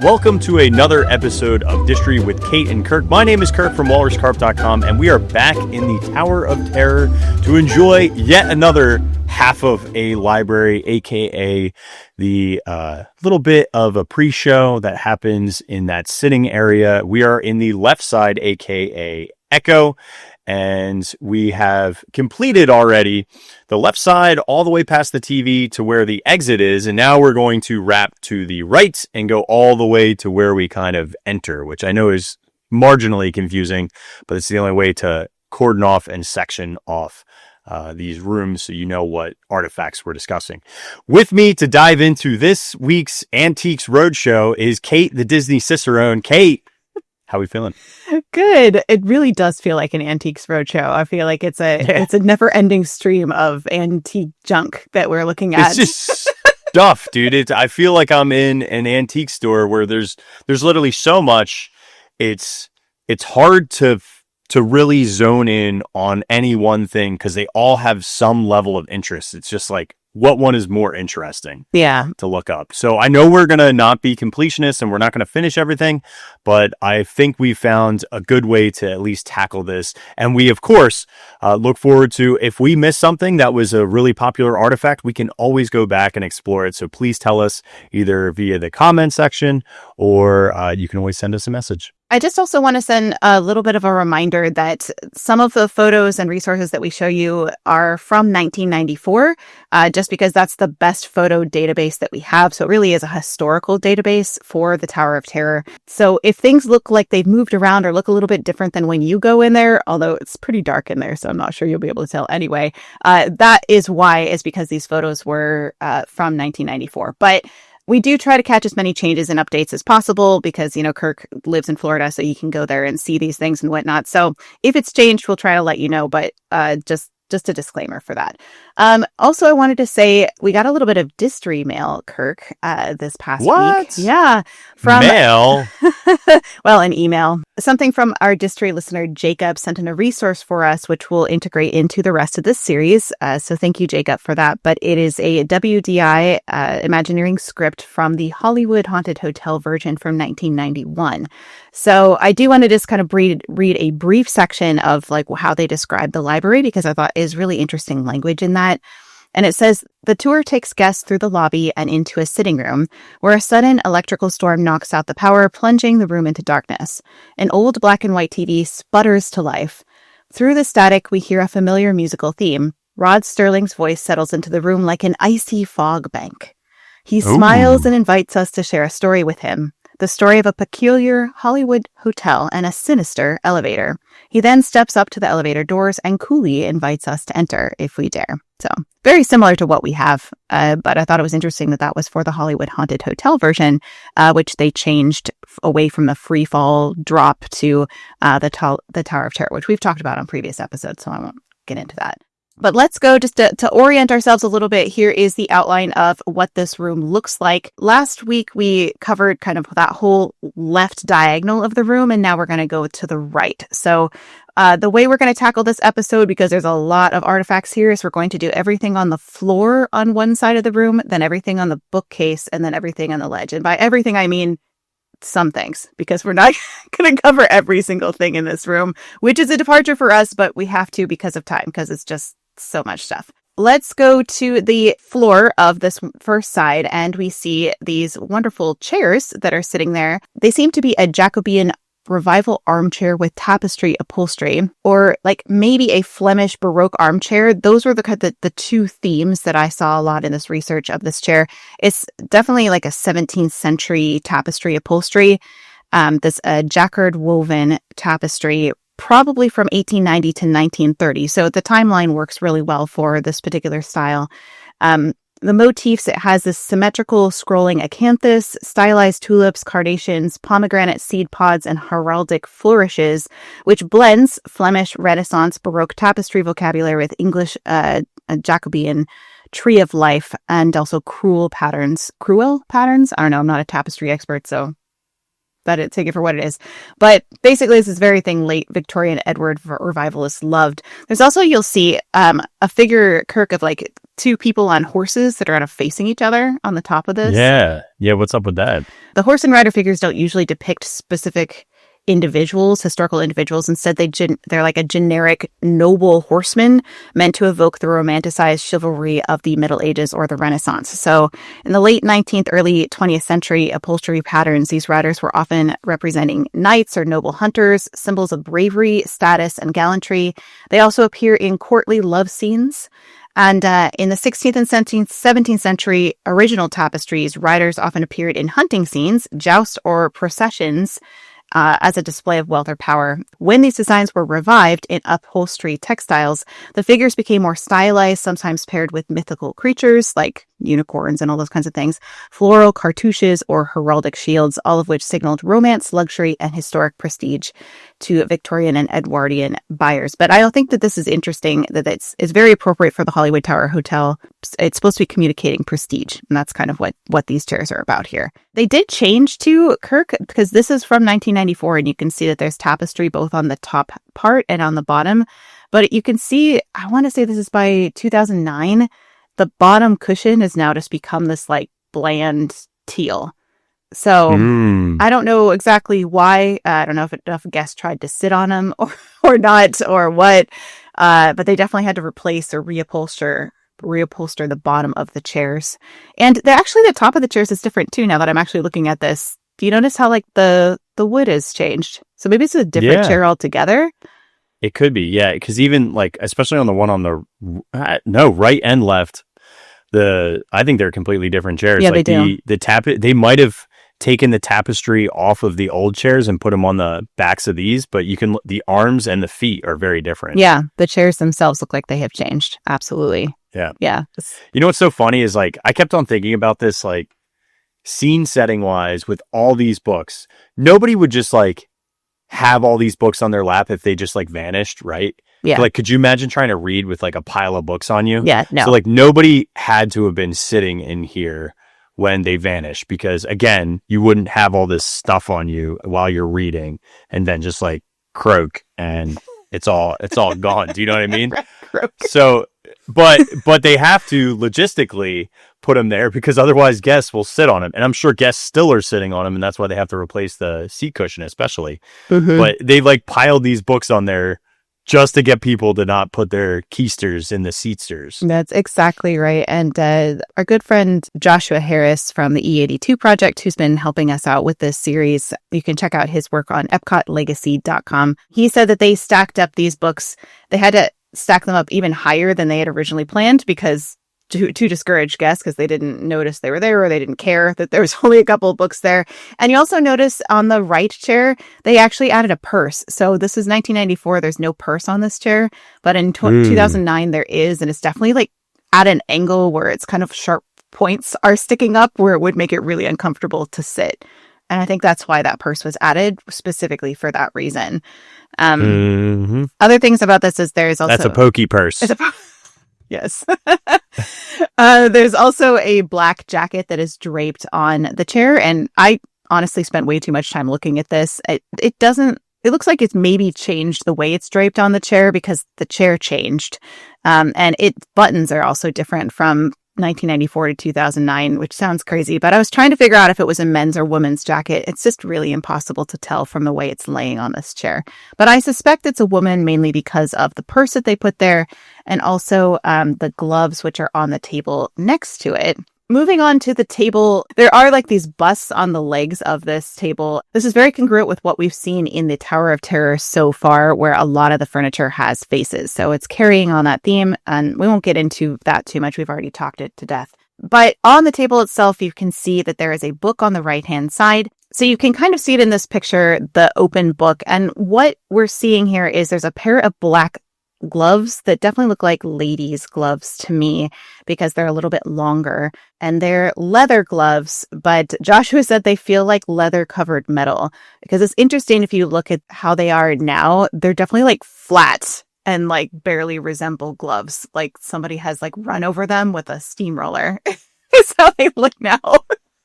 Welcome to another episode of Distory with Kate and Kirk. My name is Kirk from walruscarp.com, and we are back in the Tower of Terror to enjoy yet another half of a library, aka the little bit of a pre-show that happens in that sitting area. We are in the left side, aka Echo, and we have completed already the left side all the way past the TV to where the exit is. And now we're going to wrap to the right and go all the way to where we kind of enter, which I know is marginally confusing, but it's the only way to cordon off and section off these rooms so you know what artifacts we're discussing. With me to dive into this week's Antiques Roadshow is Kate, the Disney Cicerone. Kate, how are we feeling? Good. It really does feel like an Antiques Roadshow. I feel like it's a never-ending stream of antique junk that we're looking at. It's just stuff, dude. I feel like I'm in an antique store where there's literally so much. It's hard to really zone in on any one thing because they all have some level of interest. It's just like, what one is more interesting to look up. So I know we're going to not be completionists and we're not going to finish everything, but I think we found a good way to at least tackle this. And we, of course, look forward to, if we miss something that was a really popular artifact, we can always go back and explore it. So please tell us either via the comment section or you can always send us a message. I just also want to send a little bit of a reminder that some of the photos and resources that we show you are from 1994, just because that's the best photo database that we have. So it really is a historical database for the Tower of Terror. So if things look like they've moved around or look a little bit different than when you go in there, although it's pretty dark in there, so I'm not sure you'll be able to tell anyway, that is why, is because these photos were from 1994. But we do try to catch as many changes and updates as possible because, you know, Kirk lives in Florida, so you can go there and see these things and whatnot. So if it's changed, we'll try to let you know, but just a disclaimer for that. Also, I wanted to say we got a little bit of Distory mail, Kirk, this past week. Yeah. From mail? Well, an email. Something from our Distory listener, Jacob, sent in a resource for us, which we'll integrate into the rest of this series. So thank you, Jacob, for that. But it is a WDI Imagineering script from the Hollywood Haunted Hotel version from 1991. So I do want to just kind of read a brief section of like how they describe the library, because I thought is really interesting language in that. And it says, the tour takes guests through the lobby and into a sitting room, where a sudden electrical storm knocks out the power, plunging the room into darkness. An old black and white TV sputters to life. Through the static, we hear a familiar musical theme. Rod Sterling's voice settles into the room like an icy fog bank. He smiles and invites us to share a story with him. The story of a peculiar Hollywood hotel and a sinister elevator. He then steps up to the elevator doors and coolly invites us to enter if we dare. So very similar to what we have, but I thought it was interesting that was for the Hollywood Haunted Hotel version, which they changed away from the free fall drop to the Tower of Terror, which we've talked about on previous episodes, so I won't get into that. But let's go just to orient ourselves a little bit. Here is the outline of what this room looks like. Last week, we covered kind of that whole left diagonal of the room, and now we're going to go to the right. So the way we're going to tackle this episode, because there's a lot of artifacts here, is we're going to do everything on the floor on one side of the room, then everything on the bookcase, and then everything on the ledge. And by everything, I mean some things, because we're not going to cover every single thing in this room, which is a departure for us, but we have to because of time, because it's just so much stuff. Let's go to the floor of this first side, and we see these wonderful chairs that are sitting there. They seem to be a Jacobean revival armchair with tapestry upholstery, or like maybe a Flemish Baroque armchair. Those were the two themes that I saw a lot in this research of this chair. It's definitely like a 17th century tapestry upholstery. This jacquard woven tapestry, probably from 1890 to 1930. So the timeline works really well for this particular style. The motifs, it has this symmetrical scrolling acanthus, stylized tulips, carnations, pomegranate seed pods, and heraldic flourishes, which blends Flemish Renaissance Baroque tapestry vocabulary with English Jacobean tree of life, and also cruel patterns. Cruel patterns? I don't know. I'm not a tapestry expert, so take it for what it is. But basically, this is very thing late Victorian Edward revivalists loved. There's also, you'll see a figure, Kirk, of like two people on horses that are kind of facing each other on the top of this. Yeah. What's up with that? The horse and rider figures don't usually depict specific individuals, historical individuals. Instead, they're like a generic noble horseman meant to evoke the romanticized chivalry of the Middle Ages or the Renaissance. So in the late 19th, early 20th century upholstery patterns, these riders were often representing knights or noble hunters, symbols of bravery, status, and gallantry. They also appear in courtly love scenes. And in the 16th and 17th century original tapestries, riders often appeared in hunting scenes, joust, or processions, as a display of wealth or power. When these designs were revived in upholstery textiles, the figures became more stylized, sometimes paired with mythical creatures like unicorns and all those kinds of things, floral cartouches, or heraldic shields, all of which signaled romance, luxury, and historic prestige to Victorian and Edwardian buyers. But I don't think that this is interesting, that it's very appropriate for the Hollywood Tower Hotel. It's supposed to be communicating prestige, and that's kind of what these chairs are about here. They did change to Kirk, because this is from 1994, and you can see that there's tapestry both on the top part and on the bottom. But you can see, I want to say this is by 2009, the bottom cushion has now just become this like bland teal. So I don't know exactly why. I don't know if enough guests tried to sit on them or not or what. But they definitely had to replace or reupholster the bottom of the chairs. And the top of the chairs is different too now that I'm actually looking at this. Do you notice how like the wood has changed? So maybe it's a different chair altogether. It could be, yeah. Because even like, especially on the one on the right and left, I think they're completely different chairs. Yeah, like they do. They might have taken the tapestry off of the old chairs and put them on the backs of these, but the arms and the feet are very different. Yeah, the chairs themselves look like they have changed. Absolutely. Yeah. You know what's so funny is like I kept on thinking about this, like scene setting wise with all these books. Nobody would just like have all these books on their lap if they just like vanished, right? Yeah. Like, could you imagine trying to read with like a pile of books on you? Yeah, no. So like nobody had to have been sitting in here when they vanished, because again, you wouldn't have all this stuff on you while you're reading and then just like croak and it's all gone. Do you know what I mean? So, but they have to logistically put them there because otherwise guests will sit on them. And I'm sure guests still are sitting on them, and that's why they have to replace the seat cushion especially. Mm-hmm. But they like piled these books on there just to get people to not put their keisters in the seatsters. That's exactly right. And our good friend Joshua Harris from the E82 Project, who's been helping us out with this series, you can check out his work on epcotlegacy.com. He said that they stacked up these books. They had to stack them up even higher than they had originally planned because to discourage guests, because they didn't notice they were there or they didn't care that there was only a couple of books there. And you also notice on the right chair, they actually added a purse. So this is 1994. There's no purse on this chair, but in 2009 there is, and it's definitely like at an angle where it's kind of sharp points are sticking up where it would make it really uncomfortable to sit. And I think that's why that purse was added, specifically for that reason. Other things about this is there's also... That's a pokey purse. Yes. There's also a black jacket that is draped on the chair. And I honestly spent way too much time looking at this. It looks like it's maybe changed the way it's draped on the chair because the chair changed. And its buttons are also different from 1994 to 2009, which sounds crazy, but I was trying to figure out if it was a men's or woman's jacket. It's just really impossible to tell from the way it's laying on this chair. But I suspect it's a woman mainly because of the purse that they put there and also the gloves, which are on the table next to it. Moving on to the table, there are like these busts on the legs of this table. This is very congruent with what we've seen in the Tower of Terror so far, where a lot of the furniture has faces. So it's carrying on that theme, and we won't get into that too much. We've already talked it to death. But on the table itself, you can see that there is a book on the right-hand side. So you can kind of see it in this picture, the open book. And what we're seeing here is there's a pair of black gloves that definitely look like ladies' gloves to me because they're a little bit longer and they're leather gloves, but Joshua said they feel like leather covered metal because it's interesting if you look at how they are now, they're definitely like flat and like barely resemble gloves. Like somebody has like run over them with a steamroller. Is how they look now.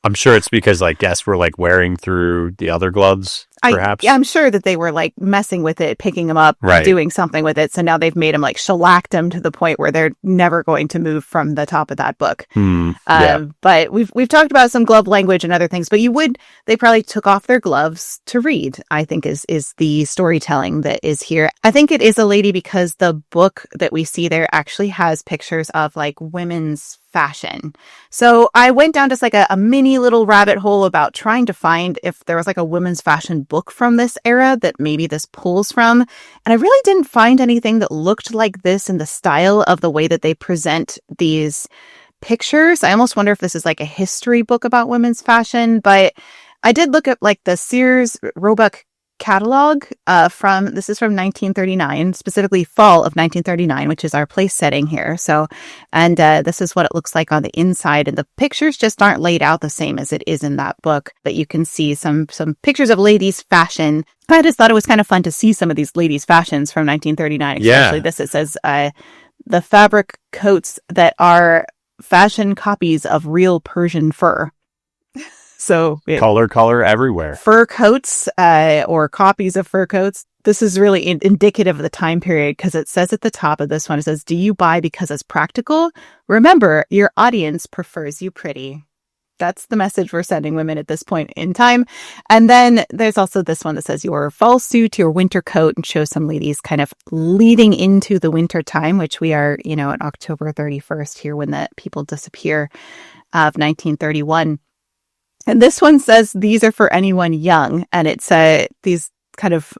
I'm sure it's because like guests were like wearing through the other gloves. perhaps. I'm sure that they were like messing with it, picking them up, Right. doing something with it. So now they've made them like shellacked them to the point where they're never going to move from the top of that book. Yeah. But we've talked about some glove language and other things, but they probably took off their gloves to read, I think is the storytelling that is here. I think it is a lady because the book that we see there actually has pictures of like women's fashion. So I went down just like a mini little rabbit hole about trying to find if there was like a women's fashion book from this era that maybe this pulls from. And I really didn't find anything that looked like this in the style of the way that they present these pictures. I almost wonder if this is like a history book about women's fashion, but I did look at like the Sears Roebuck catalog this is from 1939, specifically fall of 1939, which is our place setting here. So, and this is what it looks like on the inside, and the pictures just aren't laid out the same as it is in that book, but you can see some pictures of ladies' fashion. I just thought it was kind of fun to see some of these ladies' fashions from 1939, especially this. It says the fabric coats that are fashion copies of real Persian fur. So color everywhere. Fur coats or copies of fur coats. This is really indicative of the time period because it says at the top of this one, it says, "Do you buy because it's practical? Remember, your audience prefers you pretty." That's the message we're sending women at this point in time. And then there's also this one that says your fall suit, your winter coat, and shows some ladies kind of leading into the winter time, which we are, on October 31st here when the people disappear of 1931. And this one says these are for anyone young. And it's these kind of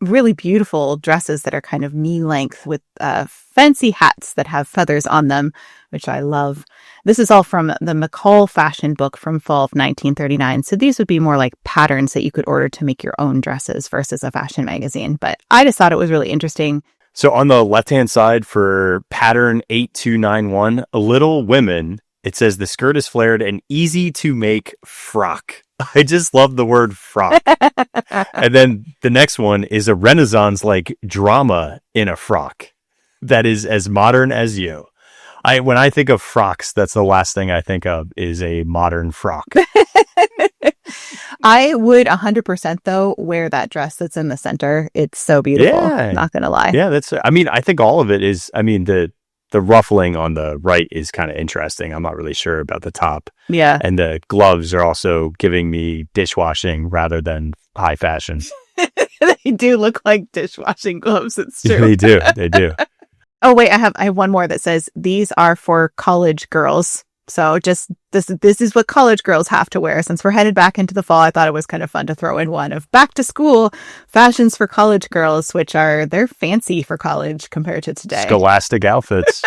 really beautiful dresses that are kind of knee length with fancy hats that have feathers on them, which I love. This is all from the McCall fashion book from fall of 1939. So these would be more like patterns that you could order to make your own dresses versus a fashion magazine. But I just thought it was really interesting. So on the left-hand side for pattern 8291, Little Women, it says the skirt is flared and easy to make frock. I just love the word frock. And then the next one is a Renaissance-like drama in a frock that is as modern as you. When I think of frocks, that's the last thing I think of is a modern frock. I would 100% though wear that dress that's in the center. It's so beautiful. Yeah. Not gonna lie. Yeah, I think all of it is, the ruffling on the right is kind of interesting. I'm not really sure about the top. Yeah. And the gloves are also giving me dishwashing rather than high fashion. They do look like dishwashing gloves. It's true. They do. Oh, wait, I have one more that says these are for college girls. So just this is what college girls have to wear. Since we're headed back into the fall, I thought it was kind of fun to throw in one of back to school fashions for college girls, which they're fancy for college compared to today. Scholastic outfits.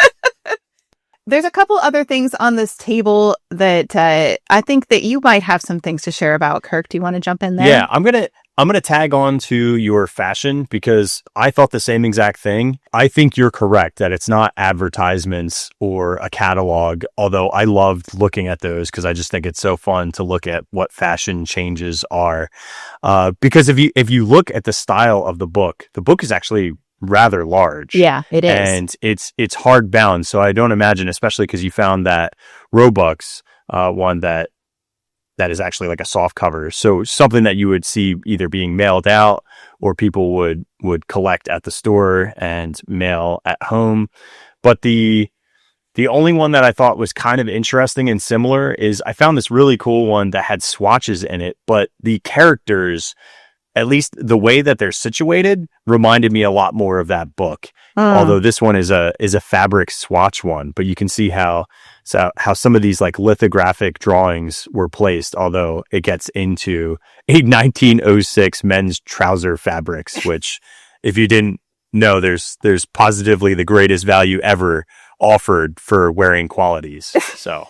There's a couple other things on this table that I think that you might have some things to share about. Kirk, do you want to jump in there? Yeah, I'm gonna tag on to your fashion because I thought the same exact thing. I think you're correct that it's not advertisements or a catalog, although I loved looking at those because I just think it's so fun to look at what fashion changes are. Because if you look at the style of the book is actually rather large. Yeah, it is. And it's hardbound, so I don't imagine, especially because you found that Roebuck's one that is actually like a soft cover. So something that you would see either being mailed out or people would collect at the store and mail at home. But the only one that I thought was kind of interesting and similar is I found this really cool one that had swatches in it, but the characters, at least the way that they're situated, reminded me a lot more of that book. Although this one is a fabric swatch one, but you can see how some of these like lithographic drawings were placed, although it gets into a 1906 men's trouser fabrics, which if you didn't know, there's positively the greatest value ever offered for wearing qualities. So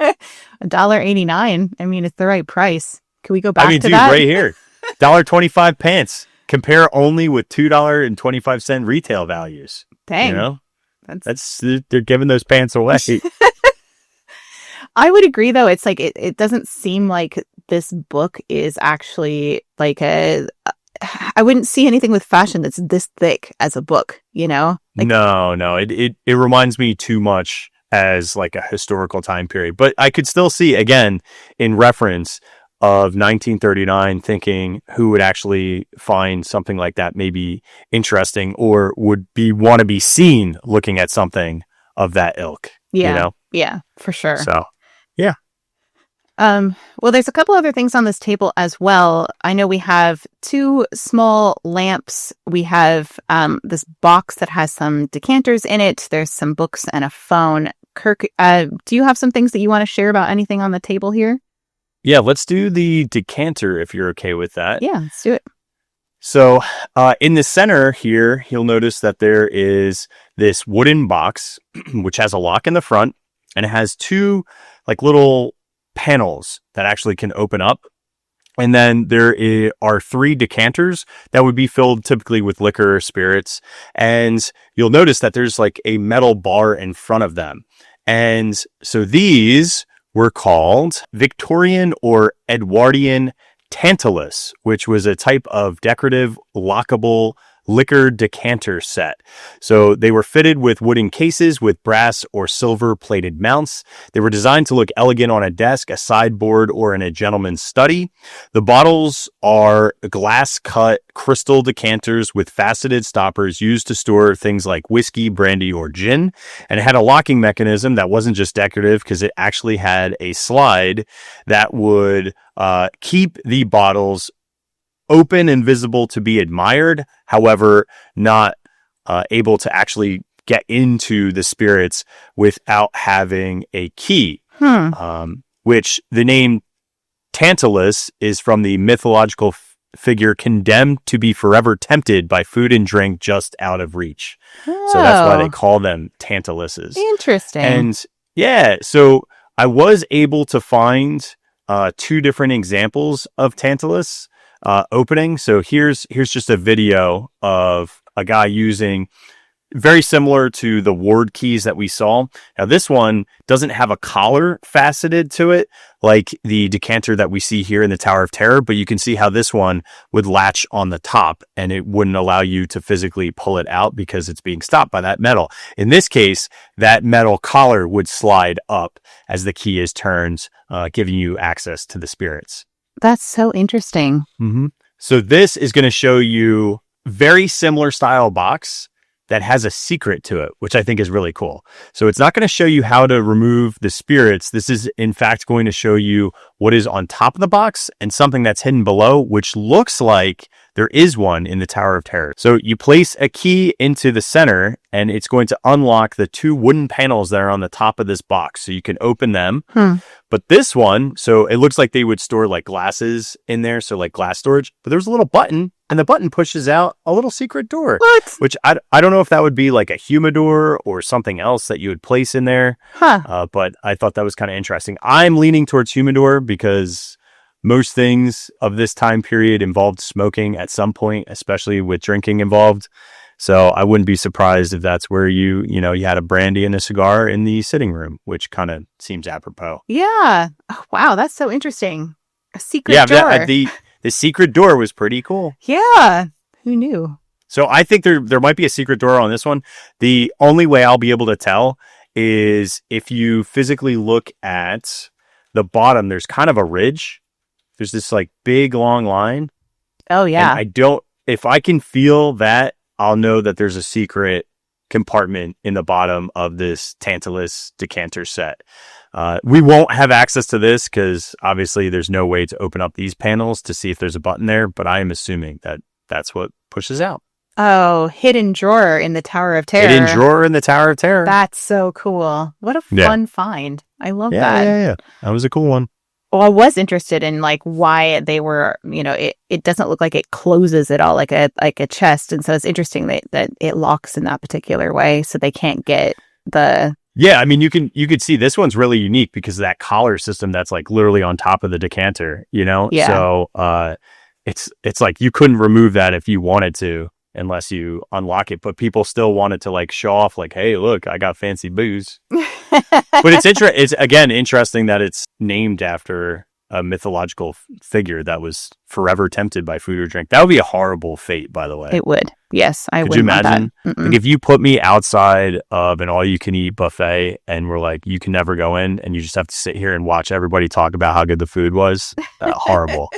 $1.89. I mean, it's the right price. Can we go back to dude, that? right here. $1.25 pants. Compare only with $2.25 retail values. Dang. They're giving those pants away. I would agree, though. It's like it doesn't seem like this book is actually like I wouldn't see anything with fashion that's this thick as a book, Like, no. It reminds me too much as like a historical time period. But I could still see, again, in reference, of 1939 thinking who would actually find something like that maybe interesting or would want to be seen looking at something of that ilk. Yeah. You know? Yeah, for sure. So, yeah. Well, there's a couple other things on this table as well. I know we have 2 small lamps. We have this box that has some decanters in it. There's some books and a phone. Kirk, do you have some things that you want to share about anything on the table here? Yeah, let's do the decanter if you're okay with that. Yeah, let's do it. So in the center here, you'll notice that there is this wooden box, which has a lock in the front, and it has 2 like little panels that actually can open up. And then there are 3 decanters that would be filled typically with liquor or spirits. And you'll notice that there's like a metal bar in front of them. And so these were called Victorian or Edwardian Tantalus, which was a type of decorative lockable liquor decanter set. So they were fitted with wooden cases with brass or silver plated mounts. They were designed to look elegant on a desk, a sideboard, or in a gentleman's study. The bottles are glass cut crystal decanters with faceted stoppers used to store things like whiskey, brandy, or gin. And it had a locking mechanism that wasn't just decorative because it actually had a slide that would keep the bottles open and visible to be admired, however, not able to actually get into the spirits without having a key. Which the name Tantalus is from the mythological figure condemned to be forever tempted by food and drink just out of reach. Oh. So that's why they call them Tantaluses. Interesting. And yeah, so I was able to find 2 different examples of Tantalus opening. So here's just a video of a guy using very similar to the ward keys that we saw. Now this one doesn't have a collar faceted to it like the decanter that we see here in the Tower of Terror, but you can see how this one would latch on the top and it wouldn't allow you to physically pull it out because it's being stopped by that metal. In this case, that metal collar would slide up as the key is turned, giving you access to the spirits. That's so interesting. Mm-hmm. So this is going to show you very similar style box that has a secret to it, which I think is really cool. So it's not going to show you how to remove the spirits. This is in fact going to show you what is on top of the box and something that's hidden below, which looks like there is one in the Tower of Terror. So you place a key into the center and it's going to unlock the 2 wooden panels that are on the top of this box. So you can open them. But this one, so it looks like they would store like glasses in there. So like glass storage, but there's a little button and the button pushes out a little secret door. What? Which I don't know if that would be like a humidor or something else that you would place in there. But I thought that was kind of interesting. I'm leaning towards humidor because most things of this time period involved smoking at some point, especially with drinking involved. So I wouldn't be surprised if that's where you had a brandy and a cigar in the sitting room, which kind of seems apropos. Yeah. Oh, wow. That's so interesting. A secret door. The secret door was pretty cool. Yeah. Who knew? So I think there might be a secret door on this one. The only way I'll be able to tell is if you physically look at the bottom, there's kind of a ridge. There's this like big long line. Oh yeah. And if I can feel that, I'll know that there's a secret compartment in the bottom of this Tantalus decanter set. We won't have access to this because obviously there's no way to open up these panels to see if there's a button there, but I am assuming that that's what pushes out. Oh, hidden drawer in the Tower of Terror. Hidden drawer in the Tower of Terror. That's so cool. What a fun find. I love that. Yeah. That was a cool one. Well, I was interested in like why they were, it doesn't look like it closes at all like a chest. And so it's interesting that it locks in that particular way so they can't get the... Yeah, I mean, you could see this one's really unique because of that collar system that's like literally on top of the decanter, Yeah. So it's like you couldn't remove that if you wanted to unless you unlock it. But people still wanted to like show off like, hey, look, I got fancy booze. But it's again interesting that it's named after a mythological figure that was forever tempted by food or drink. That would be a horrible fate, by the way. It would. Yes, I would. Could you imagine? Like if you put me outside of an all-you-can-eat buffet and we're like, you can never go in, and you just have to sit here and watch everybody talk about how good the food was, horrible.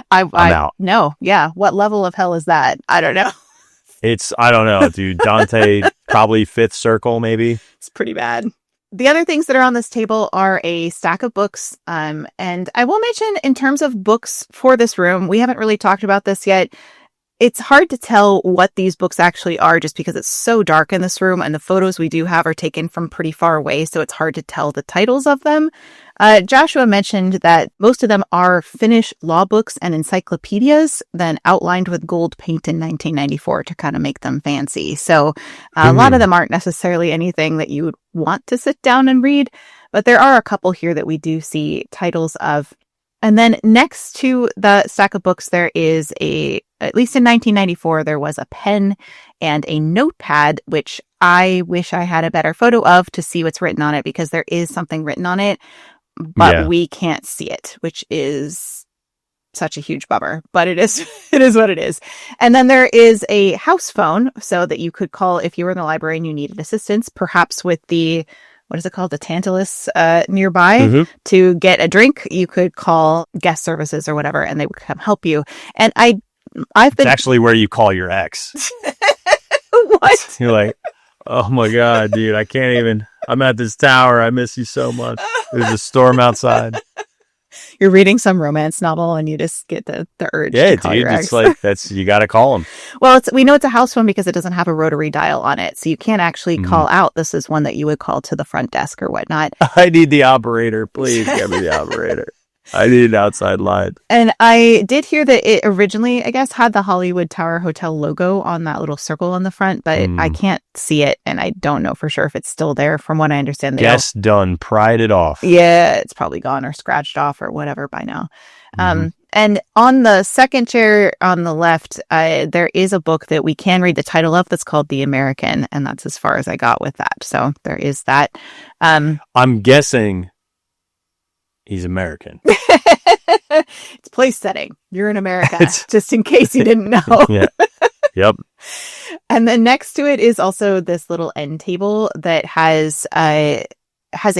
I'm out. No, yeah. What level of hell is that? I don't know. I don't know, dude. Dante, probably fifth circle, maybe. It's pretty bad. The other things that are on this table are a stack of books. And I will mention, in terms of books for this room, we haven't really talked about this yet. It's hard to tell what these books actually are just because it's so dark in this room, and the photos we do have are taken from pretty far away, so it's hard to tell the titles of them. Joshua mentioned that most of them are Finnish law books and encyclopedias, then outlined with gold paint in 1994 to kind of make them fancy. So a lot of them aren't necessarily anything that you would want to sit down and read, but there are a couple here that we do see titles of. And then next to the stack of books, there is at least in 1994, there was a pen and a notepad, which I wish I had a better photo of to see what's written on it, because there is something written on it, but we can't see it, which is such a huge bummer, but it is what it is. And then there is a house phone, so that you could call if you were in the library and you needed assistance, perhaps with the, what is it called? The Tantalus nearby to get a drink. You could call guest services or whatever, and they would come help you. And I've been... It's actually where you call your ex. What? You're like, oh my God, dude, I can't even. I'm at this tower. I miss you so much. There's a storm outside. You're reading some romance novel and you just get the urge to call your ex. It's like, you got to call them. Well, we know it's a house phone because it doesn't have a rotary dial on it. So you can't actually call out. This is one that you would call to the front desk or whatnot. I need the operator. Please get me the operator. I need an outside line. And I did hear that it originally, I guess, had the Hollywood Tower Hotel logo on that little circle on the front, but I can't see it, and I don't know for sure if it's still there. From what I understand, Guess done. Pried it off. Yeah, it's probably gone or scratched off or whatever by now. And on the second chair on the left, there is a book that we can read the title of that's called The American, and that's as far as I got with that. So there is that. I'm guessing he's American. It's place setting. You're in America, just in case you didn't know. Yeah. Yep. And then next to it is also this little end table that has a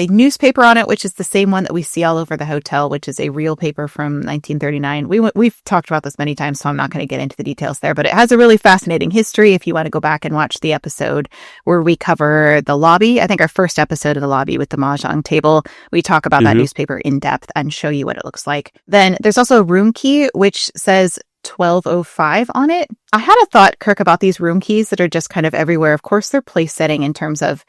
newspaper on it, which is the same one that we see all over the hotel, which is a real paper from 1939. We've talked about this many times, so I'm not going to get into the details there, but it has a really fascinating history if you want to go back and watch the episode where we cover the lobby. I think our first episode of the lobby with the mahjong table, we talk about that newspaper in depth and show you what it looks like. Then there's also a room key, which says 1205 on it. I had a thought, Kirk, about these room keys that are just kind of everywhere. Of course, they're place setting in terms of,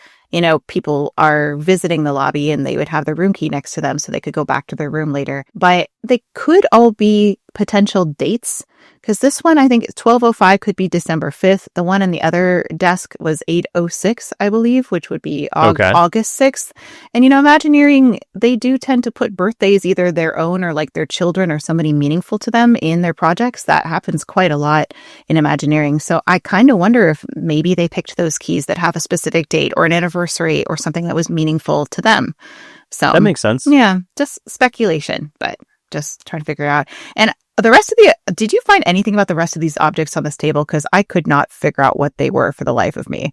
people are visiting the lobby and they would have their room key next to them so they could go back to their room later. But they could all be potential dates, because this one, I think 1205 could be December 5th. The one on the other desk was 806, I believe, which would be August 6th. And, Imagineering, they do tend to put birthdays, either their own or like their children or somebody meaningful to them in their projects. That happens quite a lot in Imagineering. So I kind of wonder if maybe they picked those keys that have a specific date or an anniversary or something that was meaningful to them. So that makes sense. Yeah, just speculation, but just trying to figure it out. And the rest of did you find anything about the rest of these objects on this table? Because I could not figure out what they were for the life of me.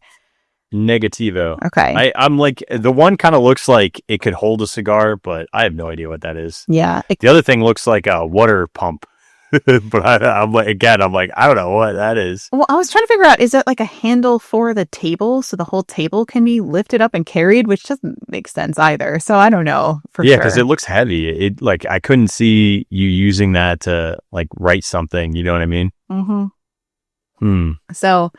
Negativo. Okay. I'm like, the one kind of looks like it could hold a cigar, but I have no idea what that is. Yeah. The other thing looks like a water pump. But I'm like, I don't know what that is. Well, I was trying to figure out, is it like a handle for the table so the whole table can be lifted up and carried, which doesn't make sense either. So I don't know for sure. Yeah, because it looks heavy. It I couldn't see you using that to like write something. You know what I mean? Mm-hmm. So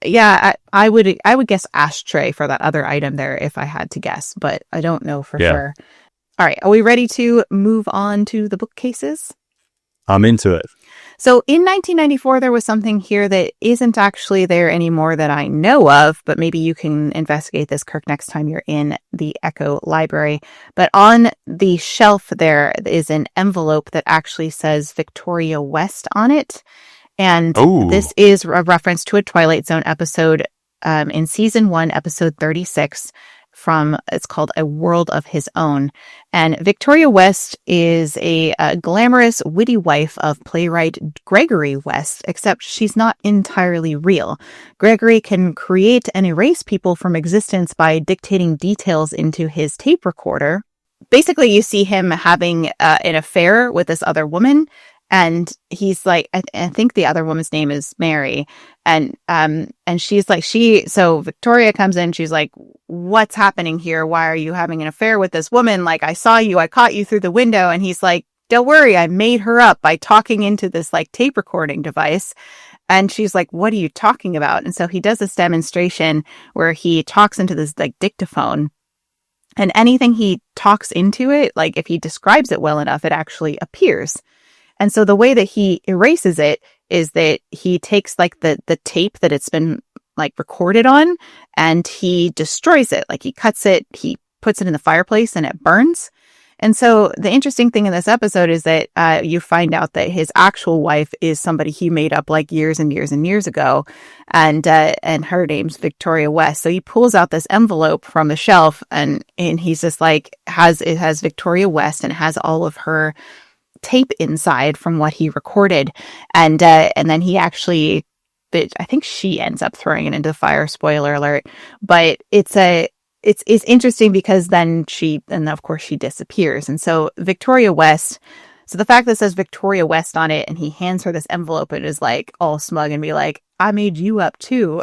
yeah, I would guess ashtray for that other item there if I had to guess, but I don't know for sure. All right, are we ready to move on to the bookcases? I'm into it. So in 1994, there was something here that isn't actually there anymore that I know of, but maybe you can investigate this, Kirk, next time you're in the Echo Library. But on the shelf, there is an envelope that actually says Victoria West on it. And this is a reference to a Twilight Zone episode in season 1, episode 36. it's called A World of His Own. And Victoria West is a glamorous, witty wife of playwright Gregory West, except she's not entirely real. Gregory can create and erase people from existence by dictating details into his tape recorder. Basically, you see him having an affair with this other woman. And he's like, I think the other woman's name is Mary. And she's like, so Victoria comes in, she's like, what's happening here? Why are you having an affair with this woman? Like, I saw you, I caught you through the window. And he's like, don't worry, I made her up by talking into this like tape recording device. And she's like, what are you talking about? And so he does this demonstration where he talks into this like dictaphone. And anything he talks into it, like if he describes it well enough, it actually appears. And so the way that he erases it is that he takes like the tape that it's been like recorded on and he destroys it. Like he cuts it, he puts it in the fireplace and it burns. And so the interesting thing in this episode is that you find out that his actual wife is somebody he made up like years and years and years ago. And her name's Victoria West. So he pulls out this envelope from the shelf and he's just like, it has Victoria West and it has all of her tape inside from what he recorded. And then he actually, I think she ends up throwing it into the fire, spoiler alert. But it's interesting because then of course she disappears. And so Victoria West, so the fact that it says Victoria West on it and he hands her this envelope and is like all smug and be like, I made you up too.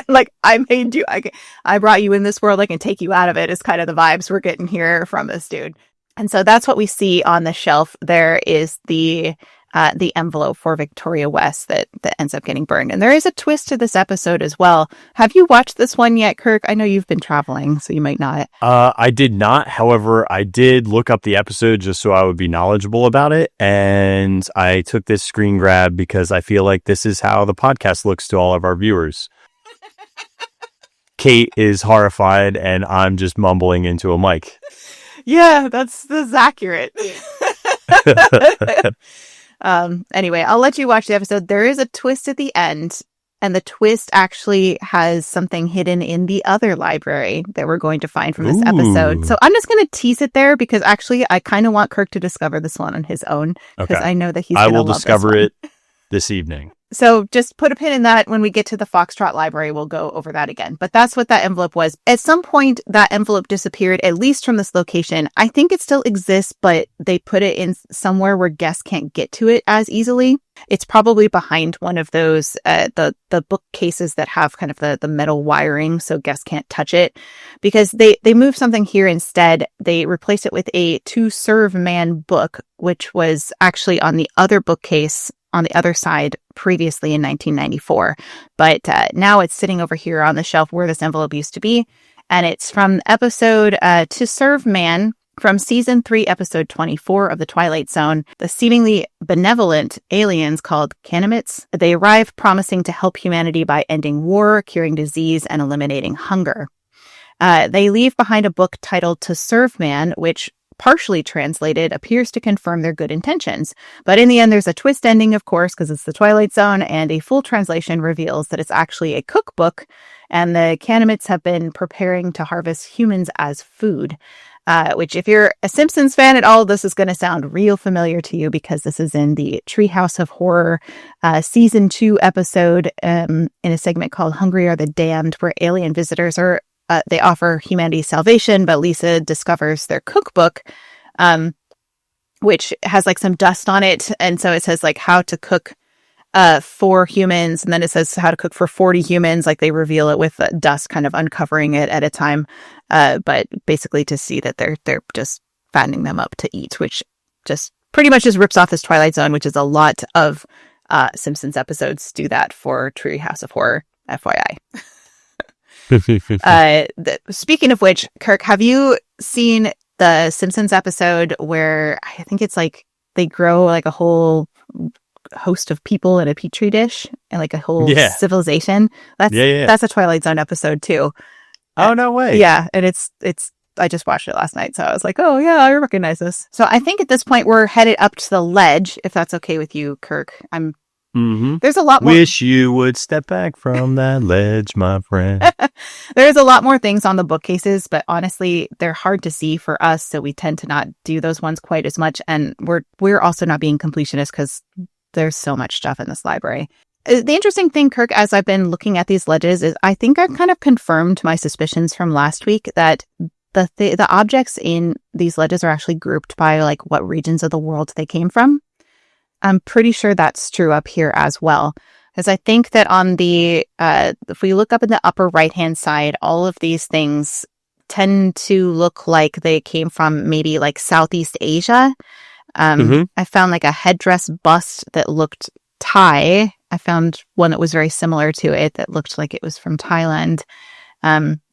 Like I made you, I brought you in this world, I can take you out of it is kind of the vibes we're getting here from this dude. And so that's what we see on the shelf. There is the envelope for Victoria West that ends up getting burned. And there is a twist to this episode as well. Have you watched this one yet, Kirk? I know you've been traveling, so you might not. I did not. However, I did look up the episode just so I would be knowledgeable about it. And I took this screen grab because I feel like this is how the podcast looks to all of our viewers. Kate is horrified and I'm just mumbling into a mic. Yeah, that's accurate. Anyway, I'll let you watch the episode. There is a twist at the end, and the twist actually has something hidden in the other library that we're going to find from this episode. So I'm just going to tease it there because actually I kind of want Kirk to discover this one on his own because I know that he's going to love this one. I will discover it this evening. So just put a pin in that. When we get to the Foxtrot Library, we'll go over that again. But that's what that envelope was. At some point, that envelope disappeared, at least from this location. I think it still exists, but they put it in somewhere where guests can't get to it as easily. It's probably behind one of those, the bookcases that have kind of the metal wiring so guests can't touch it. Because they moved something here instead. They replaced it with a To Serve Man book, which was actually on the other bookcase on the other side previously in 1994. But now it's sitting over here on the shelf where this envelope used to be. And it's from episode To Serve Man from season 3, episode 24 of the Twilight Zone. The seemingly benevolent aliens called Canimits, they arrive promising to help humanity by ending war, curing disease, and eliminating hunger. They leave behind a book titled To Serve Man, which partially translated appears to confirm their good intentions. But in the end, there's a twist ending, of course, because it's the Twilight Zone, and a full translation reveals that it's actually a cookbook, and the Canimits have been preparing to harvest humans as food. Which, if you're a Simpsons fan at all, this is going to sound real familiar to you because this is in the Treehouse of Horror season 2 episode in a segment called Hungry Are the Damned, where alien visitors they offer humanity salvation, but Lisa discovers their cookbook, which has like some dust on it. And so it says like how to cook for humans. And then it says how to cook for 40 humans. Like they reveal it with dust kind of uncovering it at a time. But basically to see that they're just fattening them up to eat, which just pretty much just rips off this Twilight Zone, which is a lot of Simpsons episodes do that for Treehouse of Horror, FYI. Speaking of which, Kirk, have you seen the Simpsons episode where I think it's like they grow like a whole host of people in a petri dish and like a whole civilization? That's a Twilight Zone episode too. Oh, no way. Yeah, and it's I just watched it last night, so I was like, oh yeah, I recognize this. So I think at this point we're headed up to the ledge, if that's okay with you, Kirk. I'm There's a lot more. Wish you would step back from that ledge, my friend. There's a lot more things on the bookcases, but honestly, they're hard to see for us, so we tend to not do those ones quite as much. And we're also not being completionists because there's so much stuff in this library. The interesting thing, Kirk, as I've been looking at these ledges, is I think I've kind of confirmed my suspicions from last week that the objects in these ledges are actually grouped by like what regions of the world they came from. I'm pretty sure that's true up here as well. Because I think that on the, if we look up in the upper right-hand side, all of these things tend to look like they came from maybe like Southeast Asia. I found like a headdress bust that looked Thai. I found one that was very similar to it that looked like it was from Thailand.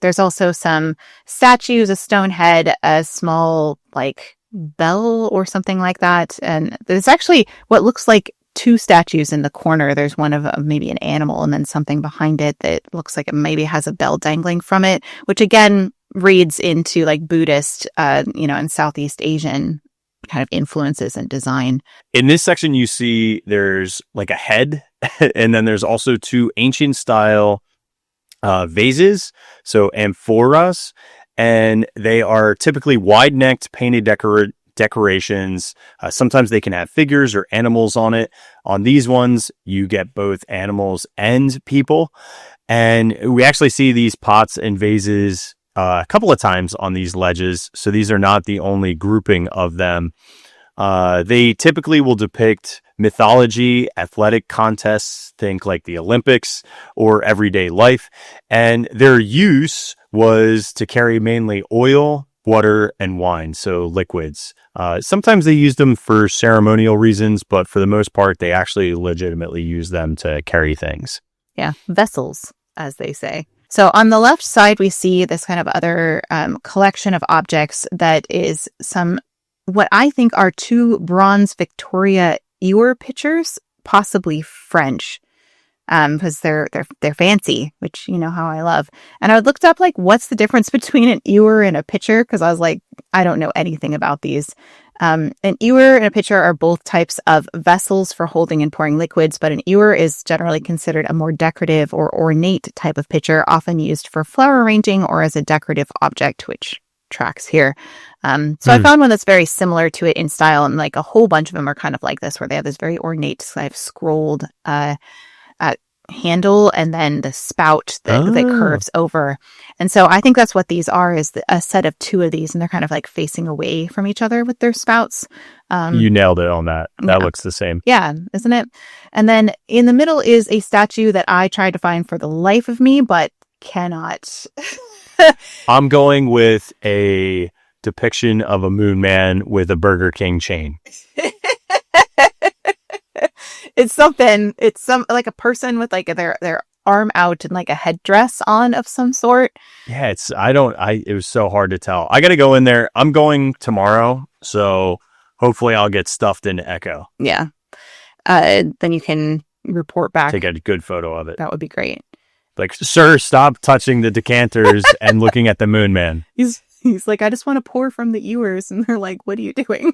There's also some statues, a stone head, a small like bell or something like that. And there's actually what looks like two statues in the corner. There's one of maybe an animal and then something behind it that looks like it maybe has a bell dangling from it, which again reads into like Buddhist, and Southeast Asian kind of influences and design. In this section, you see there's like a head, and then there's also two ancient style vases, so amphoras, and they are typically wide-necked painted decorations. Sometimes they can have figures or animals on it. On these ones, you get both animals and people. And we actually see these pots and vases a couple of times on these ledges. So these are not the only grouping of them. They typically will depict mythology, athletic contests, think like the Olympics, or everyday life. And their use was to carry mainly oil, water, and wine, so liquids. Sometimes they used them for ceremonial reasons, but for the most part, they actually legitimately use them to carry things. Yeah, vessels, as they say. So on the left side, we see this kind of other collection of objects that is what I think are two bronze Victoria ewer pitchers, possibly French, because they're fancy, which you know how I love. And I looked up like what's the difference between an ewer and a pitcher, because I was like, I don't know anything about these. An ewer and a pitcher are both types of vessels for holding and pouring liquids, but an ewer is generally considered a more decorative or ornate type of pitcher, often used for flower arranging or as a decorative object, which tracks here. So I found one that's very similar to it in style, and like a whole bunch of them are kind of like this, where they have this very ornate kind of scrolled handle and then the spout that curves over. And so I think that's what these are, is a set of two of these, and they're kind of like facing away from each other with their spouts. You nailed it on that. That looks the same. Yeah, isn't it? And then in the middle is a statue that I tried to find for the life of me, but cannot. I'm going with a depiction of a moon man with a Burger King chain. It's some like a person with like their arm out and like a headdress on of some sort. Yeah, it was so hard to tell. I got to go in there. I'm going tomorrow, so hopefully I'll get stuffed into Echo. Yeah. Then you can report back. Take a good photo of it. That would be great. Like, sir, stop touching the decanters and looking at the moon man. He's like, I just want to pour from the ewers. And they're like, what are you doing?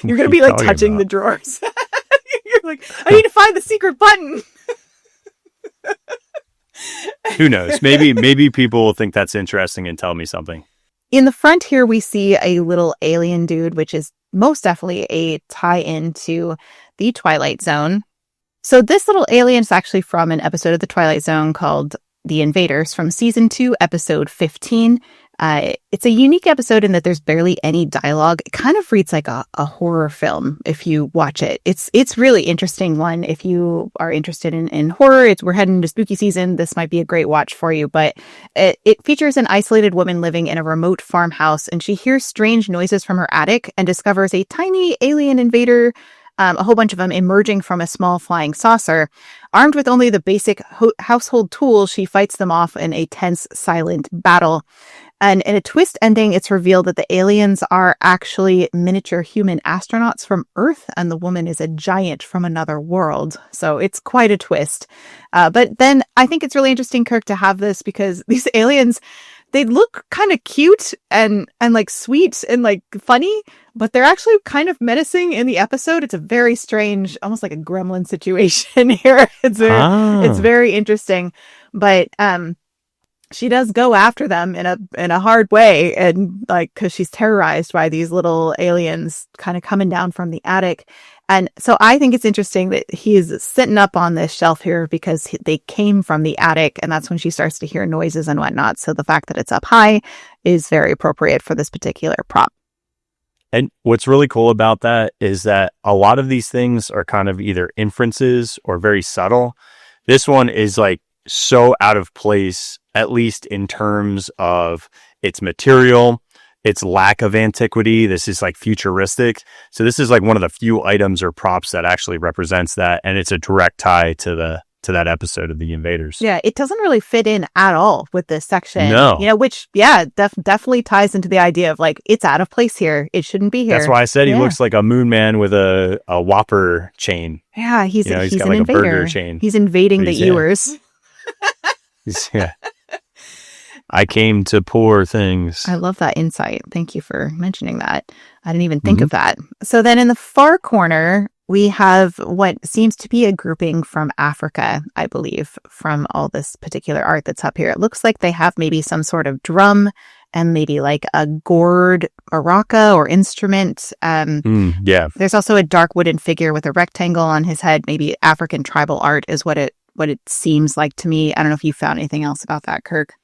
You're going to be like touching the drawers. You're like, I need to find the secret button. Who knows? Maybe people will think that's interesting and tell me something. In the front here, we see a little alien dude, which is most definitely a tie-in to the Twilight Zone. So this little alien is actually from an episode of the Twilight Zone called The Invaders from season 2, episode 15. It's a unique episode in that there's barely any dialogue. It kind of reads like a horror film if you watch it. It's really interesting one. If you are interested in horror, we're heading into spooky season. This might be a great watch for you. But it features an isolated woman living in a remote farmhouse, and she hears strange noises from her attic and discovers a tiny alien invader, a whole bunch of them emerging from a small flying saucer. Armed with only the basic household tools, she fights them off in a tense, silent battle. And in a twist ending, it's revealed that the aliens are actually miniature human astronauts from Earth, and the woman is a giant from another world. So it's quite a twist. But then I think it's really interesting, Kirk, to have this, because these aliens, they look kind of cute and like sweet and like funny, but they're actually kind of menacing in the episode. It's a very strange, almost like a gremlin situation here. It's very interesting, but she does go after them in a hard way, and like because she's terrorized by these little aliens kind of coming down from the attic. And so I think it's interesting that he's sitting up on this shelf here because they came from the attic, and that's when she starts to hear noises and whatnot. So the fact that it's up high is very appropriate for this particular prop. And what's really cool about that is that a lot of these things are kind of either inferences or very subtle. This one is like so out of place, at least in terms of its material, its lack of antiquity. This is like futuristic. So this is like one of the few items or props that actually represents that. And it's a direct tie to that episode of The Invaders. Yeah, it doesn't really fit in at all with this section. No. You know, which, yeah, definitely ties into the idea of like, it's out of place here. It shouldn't be here. That's why I said he looks like a moon man with a Whopper chain. Yeah, he's got an like invader. A burger chain. He's invading the Ewers. Yeah. I came to pour things. I love that insight. Thank you for mentioning that. I didn't even think of that. So then in the far corner, we have what seems to be a grouping from Africa, I believe, from all this particular art that's up here. It looks like they have maybe some sort of drum and maybe like a gourd maraca or instrument. Yeah. There's also a dark wooden figure with a rectangle on his head. Maybe African tribal art is what it seems like to me. I don't know if you found anything else about that, Kirk.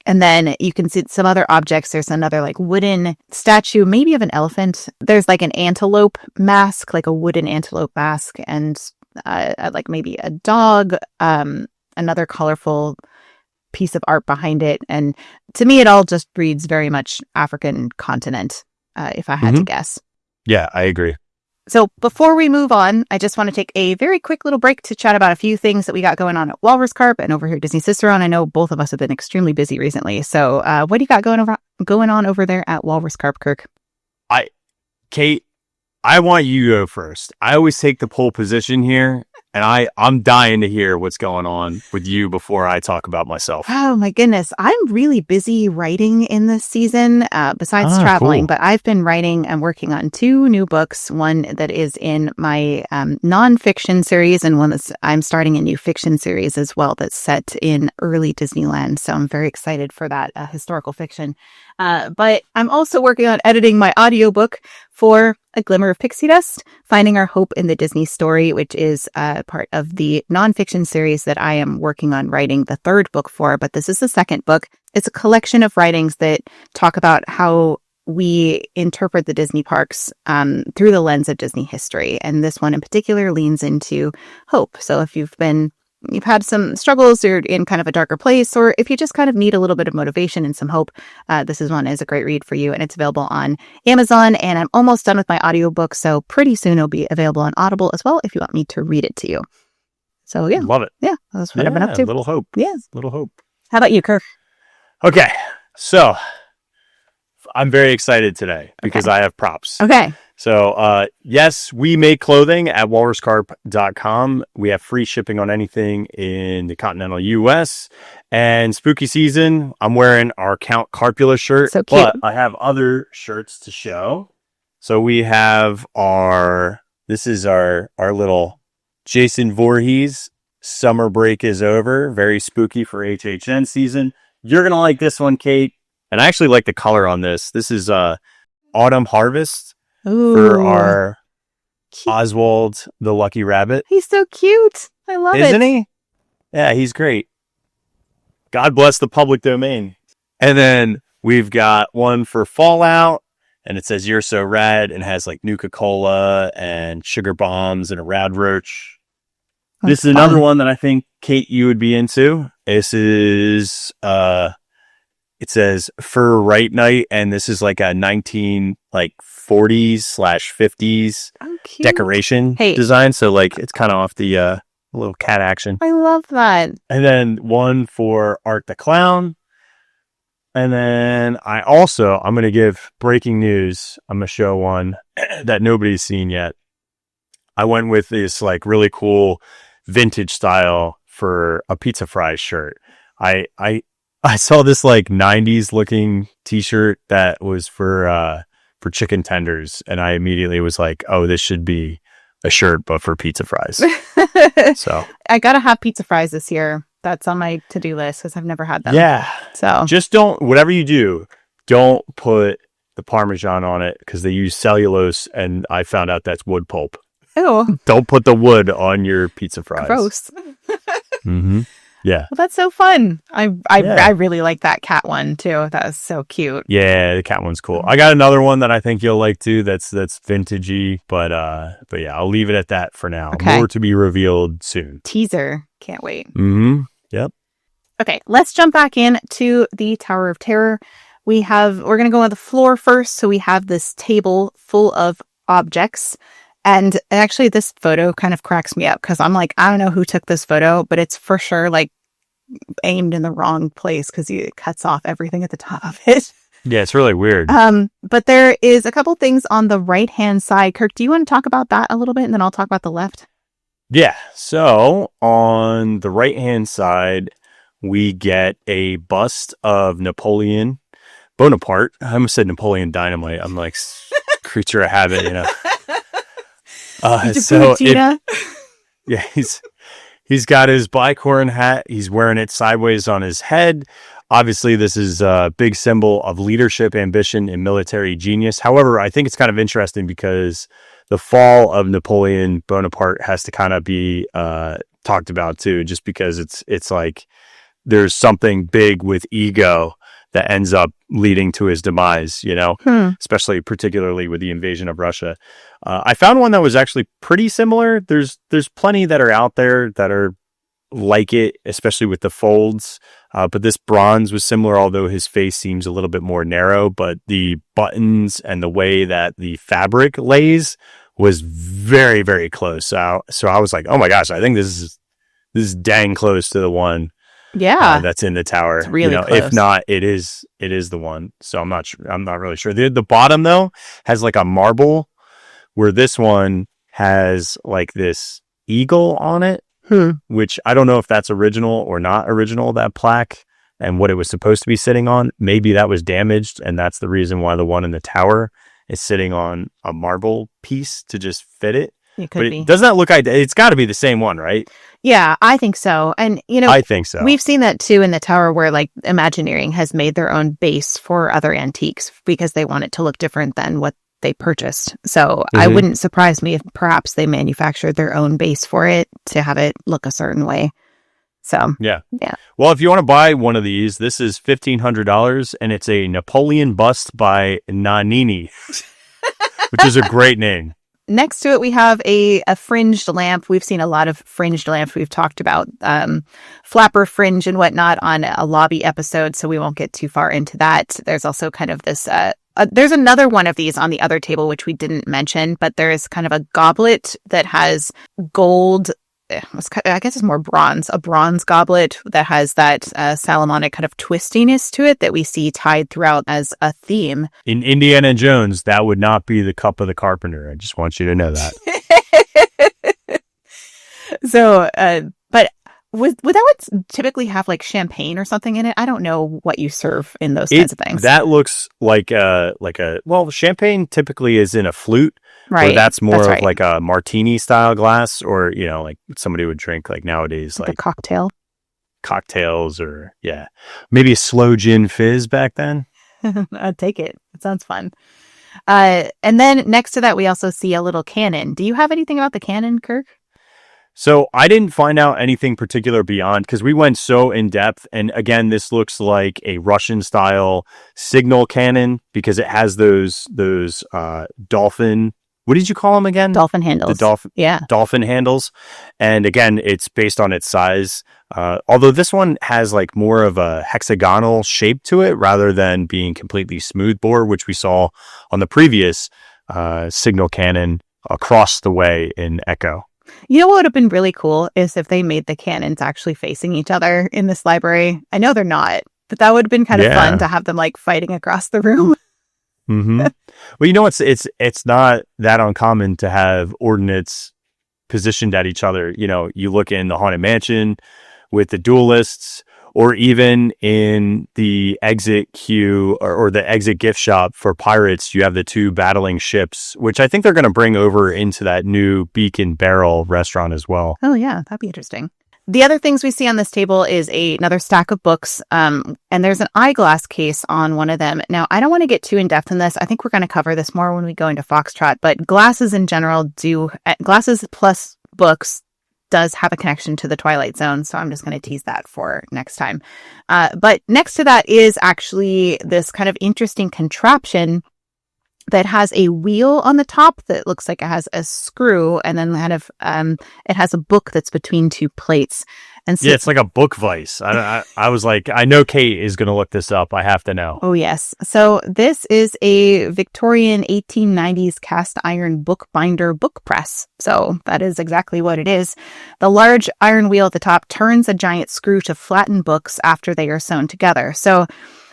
And then you can see some other objects. There's another like wooden statue, maybe of an elephant. There's like an antelope mask, like a wooden antelope mask, and like maybe a dog, another colorful piece of art behind it. And to me, it all just reads very much African continent, if I had to guess. Yeah, I agree. So before we move on, I just want to take a very quick little break to chat about a few things that we got going on at Walrus Carp and over here at Disney Cicerone. I know both of us have been extremely busy recently. So what do you got going on over there at Walrus Carp, Kirk? Kate, I want you to go first. I always take the pole position here, and I'm dying to hear what's going on with you before I talk about myself. Oh my goodness. I'm really busy writing in this season, besides traveling, but I've been writing and working on 2 new books. One that is in my nonfiction series, and one that's I'm starting a new fiction series as well that's set in early Disneyland. So I'm very excited for that historical fiction. But I'm also working on editing my audiobook for A Glimmer of Pixie Dust, Finding Our Hope in the Disney Story, which is part of the nonfiction series that I am working on writing the 3rd book for. But this is the 2nd book. It's a collection of writings that talk about how we interpret the Disney parks through the lens of Disney history. And this one in particular leans into hope. So if you've had some struggles, or in kind of a darker place, or if you just kind of need a little bit of motivation and some hope, this is a great read for you. And it's available on Amazon, and I'm almost done with my audiobook. So pretty soon it'll be available on Audible as well if you want me to read it to you. So yeah. Love it. Yeah. That's what I've been up to. Little hope. Yes. Little hope. How about you, Kirk? Okay. So I'm very excited today because I have props. Okay. So, yes, we make clothing at walruscarp.com. We have free shipping on anything in the continental U.S. And spooky season, I'm wearing our Count Carpula shirt. So cute. But I have other shirts to show. So we have this is our little Jason Voorhees. Summer break is over. Very spooky for HHN season. You're going to like this one, Kate. And I actually like the color on this. This is Autumn Harvest. Ooh, for our cute. Oswald the Lucky Rabbit. He's so cute. I love it. Isn't he? Yeah, he's great. God bless the public domain. And then we've got one for Fallout, and it says "You're so rad," and has like Nuka-Cola and sugar bombs and a rad roach. This is another one that I think, Kate, you would be into. This is it says Fur Right Night, and this is like a 1940s/50s decoration design. So like it's kind of off the little cat action. I love that. And then one for Art the Clown. And then I'm going to give breaking news. I'm going to show one that nobody's seen yet. I went with this like really cool vintage style for a Pizza Fries shirt. I I saw this like 90s looking t-shirt that was for chicken tenders, and I immediately was like, oh, this should be a shirt but for pizza fries. So I gotta have pizza fries this year. That's on my to-do list because I've never had them. yeah, So just whatever you do, don't put the Parmesan on it because they use cellulose, and I found out that's wood pulp. ew, Don't put the wood on your pizza fries. gross. Mm-hmm. Yeah. Well, that's so fun. I Yeah. really like that cat one too. That was so cute. Yeah, the cat one's cool. I got another one that I think you'll like too. That's vintagey, but yeah, I'll leave it at that for now. Okay. More to be revealed soon. Teaser. Can't wait. Mm-hmm. Yep. Okay, let's jump back in to the Tower of Terror. We're going to go on the floor first. So we have this table full of objects. And actually, this photo kind of cracks me up because I'm like, I don't know who took this photo, but it's for sure like aimed in the wrong place because it cuts off everything at the top of it. Yeah, it's really weird. But there is a couple things on the right-hand side. Kirk, do you want to talk about that a little bit? And then I'll talk about the left. Yeah. So on the right-hand side, we get a bust of Napoleon Bonaparte. I almost said Napoleon Dynamite. I'm like creature of habit, you know. Yeah, he's got his bicorn hat. He's wearing it sideways on his head. Obviously, this is a big symbol of leadership, ambition, and military genius. However, I think it's kind of interesting because the fall of Napoleon Bonaparte has to kind of be talked about too, just because it's like there's something big with ego that ends up leading to his demise, you know, especially particularly with the invasion of Russia. I found one that was actually pretty similar. There's plenty that are out there that are like it, especially with the folds. But this bronze was similar, although his face seems a little bit more narrow, but the buttons and the way that the fabric lays was very, very close. So I was like, oh my gosh, I think this is dang close to the one. Yeah, that's in the tower. It's really close. If not, it is the one. So I'm not really sure. The bottom though has like a marble, where this one has like this eagle on it, which I don't know if that's original or not original, that plaque, and what it was supposed to be sitting on. Maybe that was damaged, and that's the reason why the one in the tower is sitting on a marble piece to just fit it. It could be. Doesn't that look like it's got to be the same one, right? Yeah, I think so. And, you know, I think so. We've seen that too in the tower where like Imagineering has made their own base for other antiques because they want it to look different than what they purchased. So I wouldn't surprise me if perhaps they manufactured their own base for it to have it look a certain way. So, yeah. Well, if you want to buy one of these, this is $1,500 and it's a Napoleon bust by Nanini, which is a great name. Next to it, we have a fringed lamp. We've seen a lot of fringed lamps. We've talked about flapper fringe and whatnot on a lobby episode, so we won't get too far into that. There's also kind of this, there's another one of these on the other table, which we didn't mention, but there is kind of a goblet that has gold, I guess it's more bronze, a bronze goblet that has that Solomonic kind of twistiness to it that we see tied throughout as a theme. In Indiana Jones, that would not be the cup of the carpenter. I just want you to know that. So, but would that one typically have like champagne or something in it? I don't know what you serve in those kinds of things. That looks like well, champagne typically is in a flute. Right. Or that's more right. of like a martini style glass, or, you know, like somebody would drink like nowadays, like a cocktail. Cocktails, or maybe a slow gin fizz back then. I'd take it. It sounds fun. And then next to that, we also see a little cannon. Do you have anything about the cannon, Kirk? So I didn't find out anything particular beyond, because we went so in depth. And again, this looks like a Russian style signal cannon because it has those dolphin. What did you call them again? Dolphin handles. The dolphin handles. And again, it's based on its size. Although this one has like more of a hexagonal shape to it rather than being completely smooth bore, which we saw on the previous signal cannon across the way in Echo. You know what would have been really cool is if they made the cannons actually facing each other in this library. I know they're not, but that would have been kind of fun to have them like fighting across the room. Mm-hmm. Well, you know, it's not that uncommon to have ordnance positioned at each other. You know, you look in the Haunted Mansion with the duelists, or even in the exit queue or the exit gift shop for pirates, you have the two battling ships, which I think they're going to bring over into that new Beacon Barrel restaurant as well. Oh, yeah, that'd be interesting. The other things we see on this table is another stack of books, and there's an eyeglass case on one of them. Now, I don't want to get too in-depth in this. I think we're going to cover this more when we go into Foxtrot, but glasses in general glasses plus books does have a connection to the Twilight Zone, so I'm just going to tease that for next time. But next to that is actually this kind of interesting contraption that has a wheel on the top that looks like it has a screw, and then kind of it has a book that's between two plates. And so, yeah, it's like a book vise. I was like, I know Kate is going to look this up. I have to know. Oh, yes. So this is a Victorian 1890s cast iron bookbinder book press. So that is exactly what it is. The large iron wheel at the top turns a giant screw to flatten books after they are sewn together. So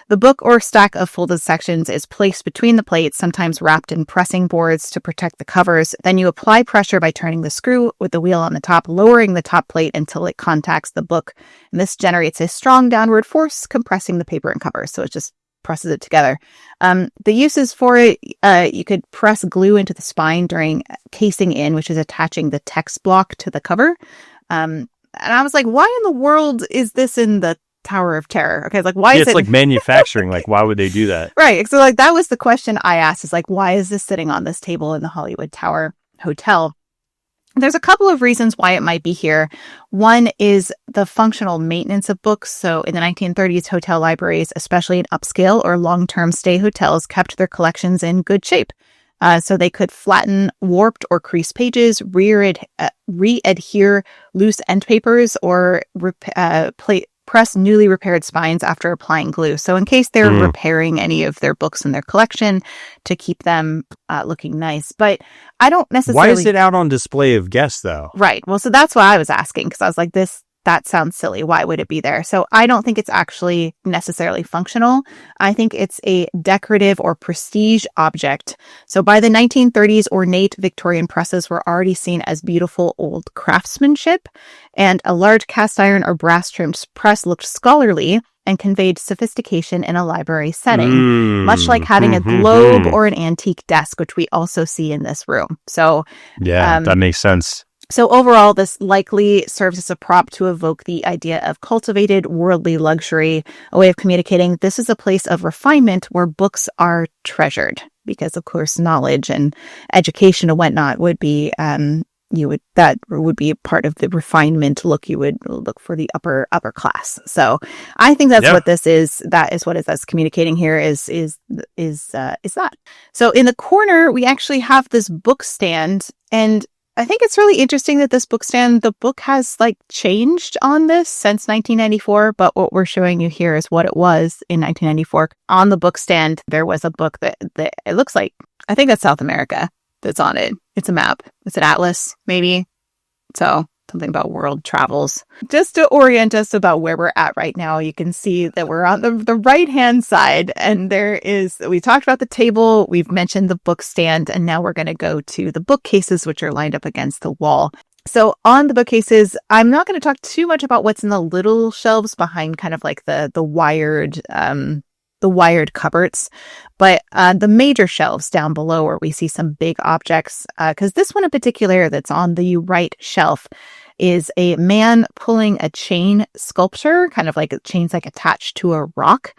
the book or stack of folded sections is placed between the plates, sometimes wrapped in pressing boards to protect the covers. Then you apply pressure by turning the screw with the wheel on the top, lowering the top plate until it contacts the book. And this generates a strong downward force, compressing the paper and cover. So it just presses it together. The uses for it, you could press glue into the spine during casing in, which is attaching the text block to the cover. And I was like, why in the world is this in the Tower of Terror? Okay, like why is it's it like manufacturing? Like, why would they do that? Right. So like that was the question I asked, is like, why is this sitting on this table in the Hollywood Tower Hotel? There's a couple of reasons why it might be here. One is the functional maintenance of books. So in the 1930s, hotel libraries, especially in upscale or long-term stay hotels, kept their collections in good shape. So they could flatten warped or creased pages, re-adhere loose end papers, or press newly repaired spines after applying glue. So in case they're repairing any of their books in their collection to keep them looking nice. But I don't necessarily... Why is it out on display of guests, though? Right. Well, so that's why I was asking, because I was like, that sounds silly. Why would it be there? So I don't think it's actually necessarily functional. I think it's a decorative or prestige object. So by the 1930s, ornate Victorian presses were already seen as beautiful old craftsmanship, and a large cast iron or brass trimmed press looked scholarly and conveyed sophistication in a library setting, much like having a globe or an antique desk, which we also see in this room. So yeah, that makes sense. So overall, this likely serves as a prop to evoke the idea of cultivated worldly luxury, a way of communicating this is a place of refinement where books are treasured, because of course knowledge and education and whatnot would be that would be part of the refinement look. You would look for the upper class. So I think that's what this is. That is what that's communicating here is that. So in the corner, we actually have this book stand, and I think it's really interesting that this book stand, the book has like changed on this since 1994, but what we're showing you here is what it was in 1994. On the book stand, there was a book that it looks like, I think that's South America that's on it. It's a map. It's an atlas, maybe. So something about world travels. Just to orient us about where we're at right now, you can see that we're on the right-hand side, and we talked about the table, we've mentioned the book stand, and now we're going to go to the bookcases, which are lined up against the wall. So on the bookcases, I'm not going to talk too much about what's in the little shelves behind kind of like the wired cupboards, but the major shelves down below where we see some big objects, because this one in particular that's on the right shelf is a man pulling a chain sculpture, kind of like a chain's like attached to a rock.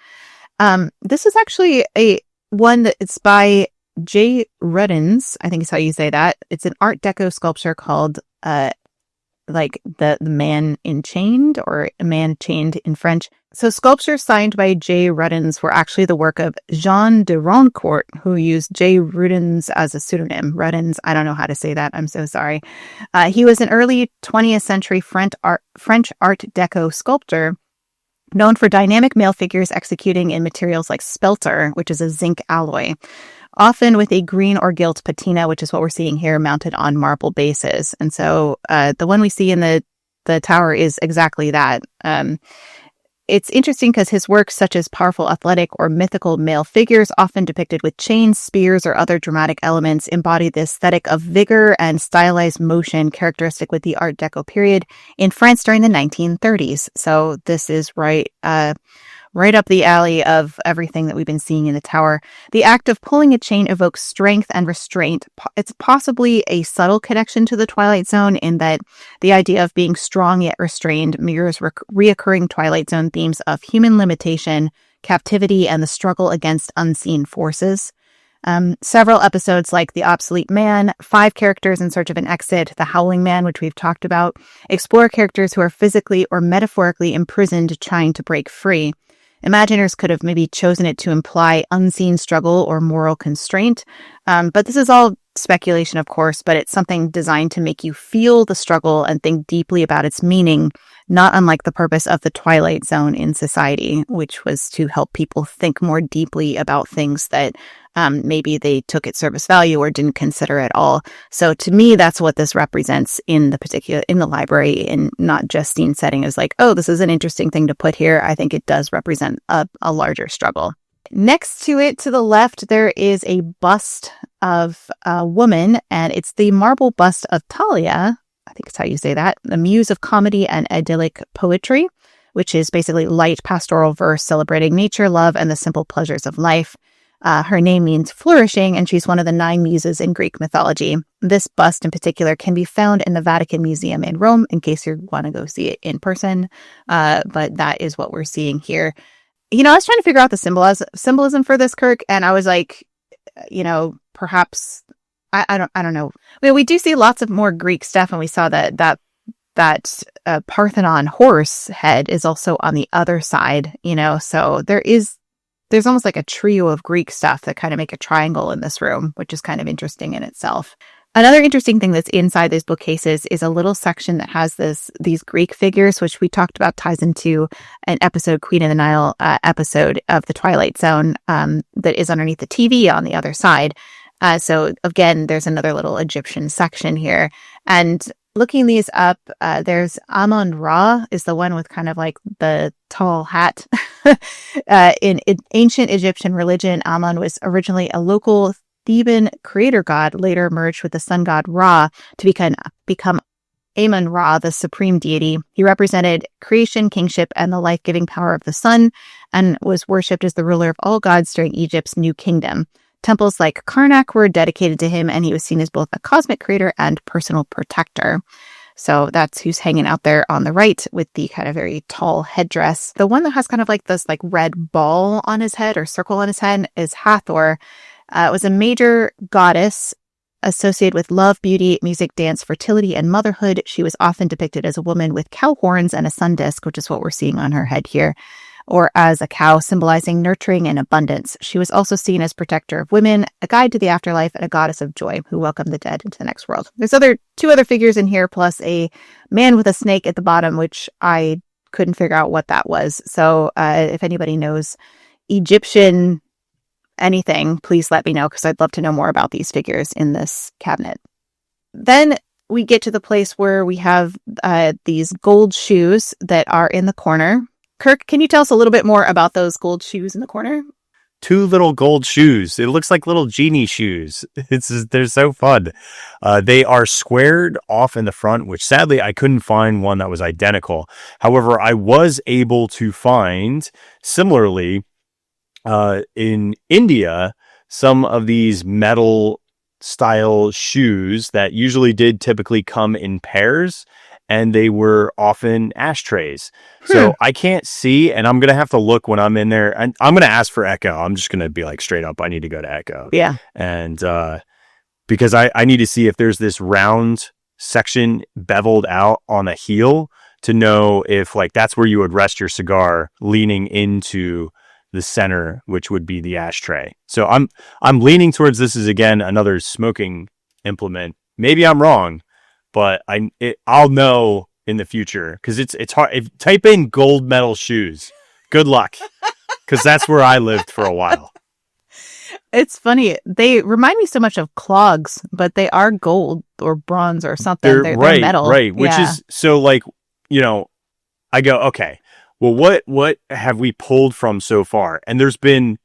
This is actually one that it's by J. Rudens, I think is how you say that. It's an Art Deco sculpture called like the man enchained, or a man chained in French. So sculptures signed by J. Rudens were actually the work of Jean de Roncourt, who used J. Rudens as a pseudonym. Rudens, I don't know how to say that. I'm so sorry. He was an early 20th century French Art Deco sculptor known for dynamic male figures executing in materials like spelter, which is a zinc alloy, often with a green or gilt patina, which is what we're seeing here, mounted on marble bases. And so the one we see in the tower is exactly that. It's interesting because his works, such as powerful athletic or mythical male figures, often depicted with chains, spears, or other dramatic elements, embody the aesthetic of vigor and stylized motion characteristic with the Art Deco period in France during the 1930s. So this is right up the alley of everything that we've been seeing in the tower. The act of pulling a chain evokes strength and restraint. It's possibly a subtle connection to the Twilight Zone in that the idea of being strong yet restrained mirrors reoccurring Twilight Zone themes of human limitation, captivity, and the struggle against unseen forces. Several episodes like The Obsolete Man, Five Characters in Search of an Exit, The Howling Man, which we've talked about, explore characters who are physically or metaphorically imprisoned trying to break free. Imaginers could have maybe chosen it to imply unseen struggle or moral constraint. But this is all speculation, of course, but it's something designed to make you feel the struggle and think deeply about its meaning, not unlike the purpose of the Twilight Zone in society, which was to help people think more deeply about things that maybe they took at surface value or didn't consider at all. So to me, that's what this represents in the library, and not just scene setting as like, oh, this is an interesting thing to put here. I think it does represent a larger struggle. Next to it, to the left, there is a bust of a woman, and it's the marble bust of Talia. I think it's how you say that, the muse of comedy and idyllic poetry, which is basically light pastoral verse celebrating nature, love, and the simple pleasures of life. Her name means flourishing, and she's one of the 9 muses in Greek mythology. This bust in particular can be found in the Vatican Museum in Rome, in case you want to go see it in person. But that is what we're seeing here. I was trying to figure out the symbolism for this, Kirk, and I was like, perhaps I don't know. We do see lots of more Greek stuff, and we saw that Parthenon horse head is also on the other side. So there's almost like a trio of Greek stuff that kind of make a triangle in this room, which is kind of interesting in itself. Another interesting thing that's inside these bookcases is a little section that has these Greek figures, which we talked about ties into an episode, Queen of the Nile episode of the Twilight Zone, that is underneath the TV on the other side. So again, there's another little Egyptian section here. And looking these up, there's Amun-Ra is the one with kind of like the tall hat. In ancient Egyptian religion, Amun was originally a local Theban creator god, later merged with the sun god Ra to become Amun-Ra, the supreme deity. He represented creation, kingship, and the life-giving power of the sun, and was worshipped as the ruler of all gods during Egypt's New Kingdom. Temples like Karnak were dedicated to him, and he was seen as both a cosmic creator and personal protector. So that's who's hanging out there on the right with the kind of very tall headdress. The one that has kind of like this like red ball on his head or circle on his head is Hathor. It was a major goddess associated with love, beauty, music, dance, fertility, and motherhood. She was often depicted as a woman with cow horns and a sun disk, which is what we're seeing on her head here, or as a cow symbolizing nurturing and abundance. She was also seen as protector of women, a guide to the afterlife, and a goddess of joy who welcomed the dead into the next world. There's two other figures in here, plus a man with a snake at the bottom, which I couldn't figure out what that was. So if anybody knows Egyptian anything, please let me know, because I'd love to know more about these figures in this cabinet. Then we get to the place where we have these gold shoes that are in the corner. Kirk, can you tell us a little bit more about those gold shoes in the corner? 2 little gold shoes. It looks like little genie shoes. They're so fun. They are squared off in the front, which sadly I couldn't find one that was identical. However, I was able to find similarly in India some of these metal style shoes that usually did typically come in pairs, and they were often ashtrays. So I can't see, and I'm going to have to look when I'm in there. And I'm going to ask for Echo. I'm just going to be like straight up, I need to go to Echo. Yeah. And because I need to see if there's this round section beveled out on the heel to know if like that's where you would rest your cigar leaning into the center, which would be the ashtray. So I'm leaning towards this is again another smoking implement. Maybe I'm wrong, but I'll know in the future, because it's hard. If type in gold metal shoes, good luck, because that's where I lived for a while. It's funny. They remind me so much of clogs, but they are gold or bronze or something. They're metal. Right. Which is so like, I go, okay, Well, what have we pulled from so far? And there's been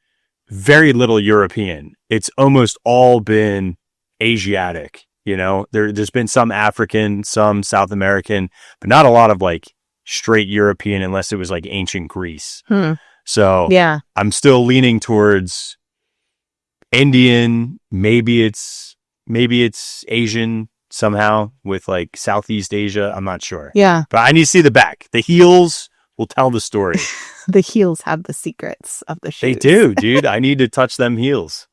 very little European. It's almost all been Asiatic. There's been some African, some South American, but not a lot of like straight European unless it was like ancient Greece. So Yeah. I'm still leaning towards Indian. Maybe it's Asian somehow with like Southeast Asia. I'm not sure. Yeah. But I need to see the back. The heels will tell the story. The heels have the secrets of the shoes. They do, dude. I need to touch them heels.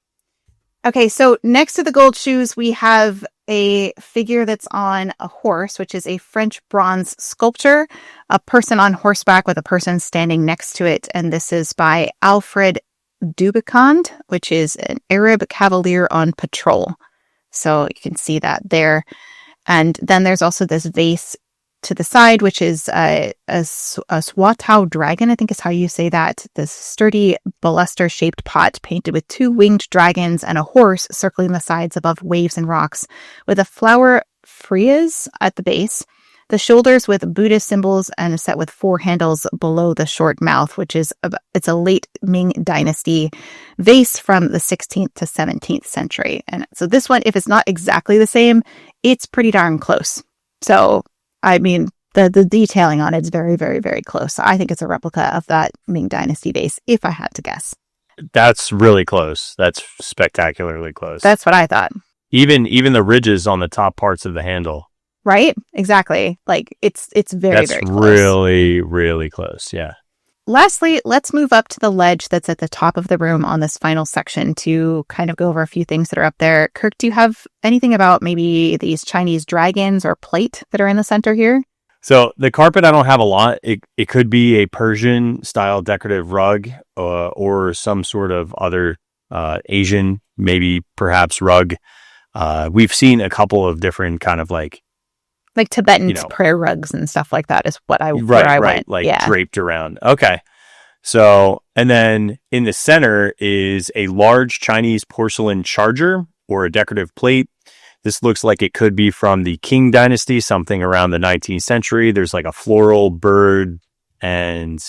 Okay, so next to the gold shoes, we have a figure that's on a horse, which is a French bronze sculpture, a person on horseback with a person standing next to it. And this is by Alfred Dubicond, which is an Arab cavalier on patrol. So you can see that there. And then there's also this vase to the side, which is a Swatow dragon, I think is how you say that. This sturdy baluster-shaped pot painted with 2 winged dragons and a horse circling the sides above waves and rocks, with a flower frieze at the base, the shoulders with Buddhist symbols, and set with 4 handles below the short mouth, which is it's a late Ming Dynasty vase from the 16th to 17th century. And so this one, if it's not exactly the same, it's pretty darn close. So I mean, the detailing on it is very, very, very close. I think it's a replica of that Ming Dynasty vase, if I had to guess. That's really close. That's spectacularly close. That's what I thought. Even the ridges on the top parts of the handle. Right? Exactly. Like, it's very, very close. Really, really close. Yeah. Lastly, let's move up to the ledge that's at the top of the room on this final section to kind of go over a few things that are up there. Kirk, do you have anything about maybe these Chinese dragons or plate that are in the center here? So the carpet, I don't have a lot. It could be a Persian style decorative rug or some sort of other Asian, maybe perhaps rug. We've seen a couple of different kind of like Tibetan prayer rugs and stuff like that is what I went. Like draped around. Okay. So, and then in the center is a large Chinese porcelain charger or a decorative plate. This looks like it could be from the Qing Dynasty, something around the 19th century. There's like a floral bird and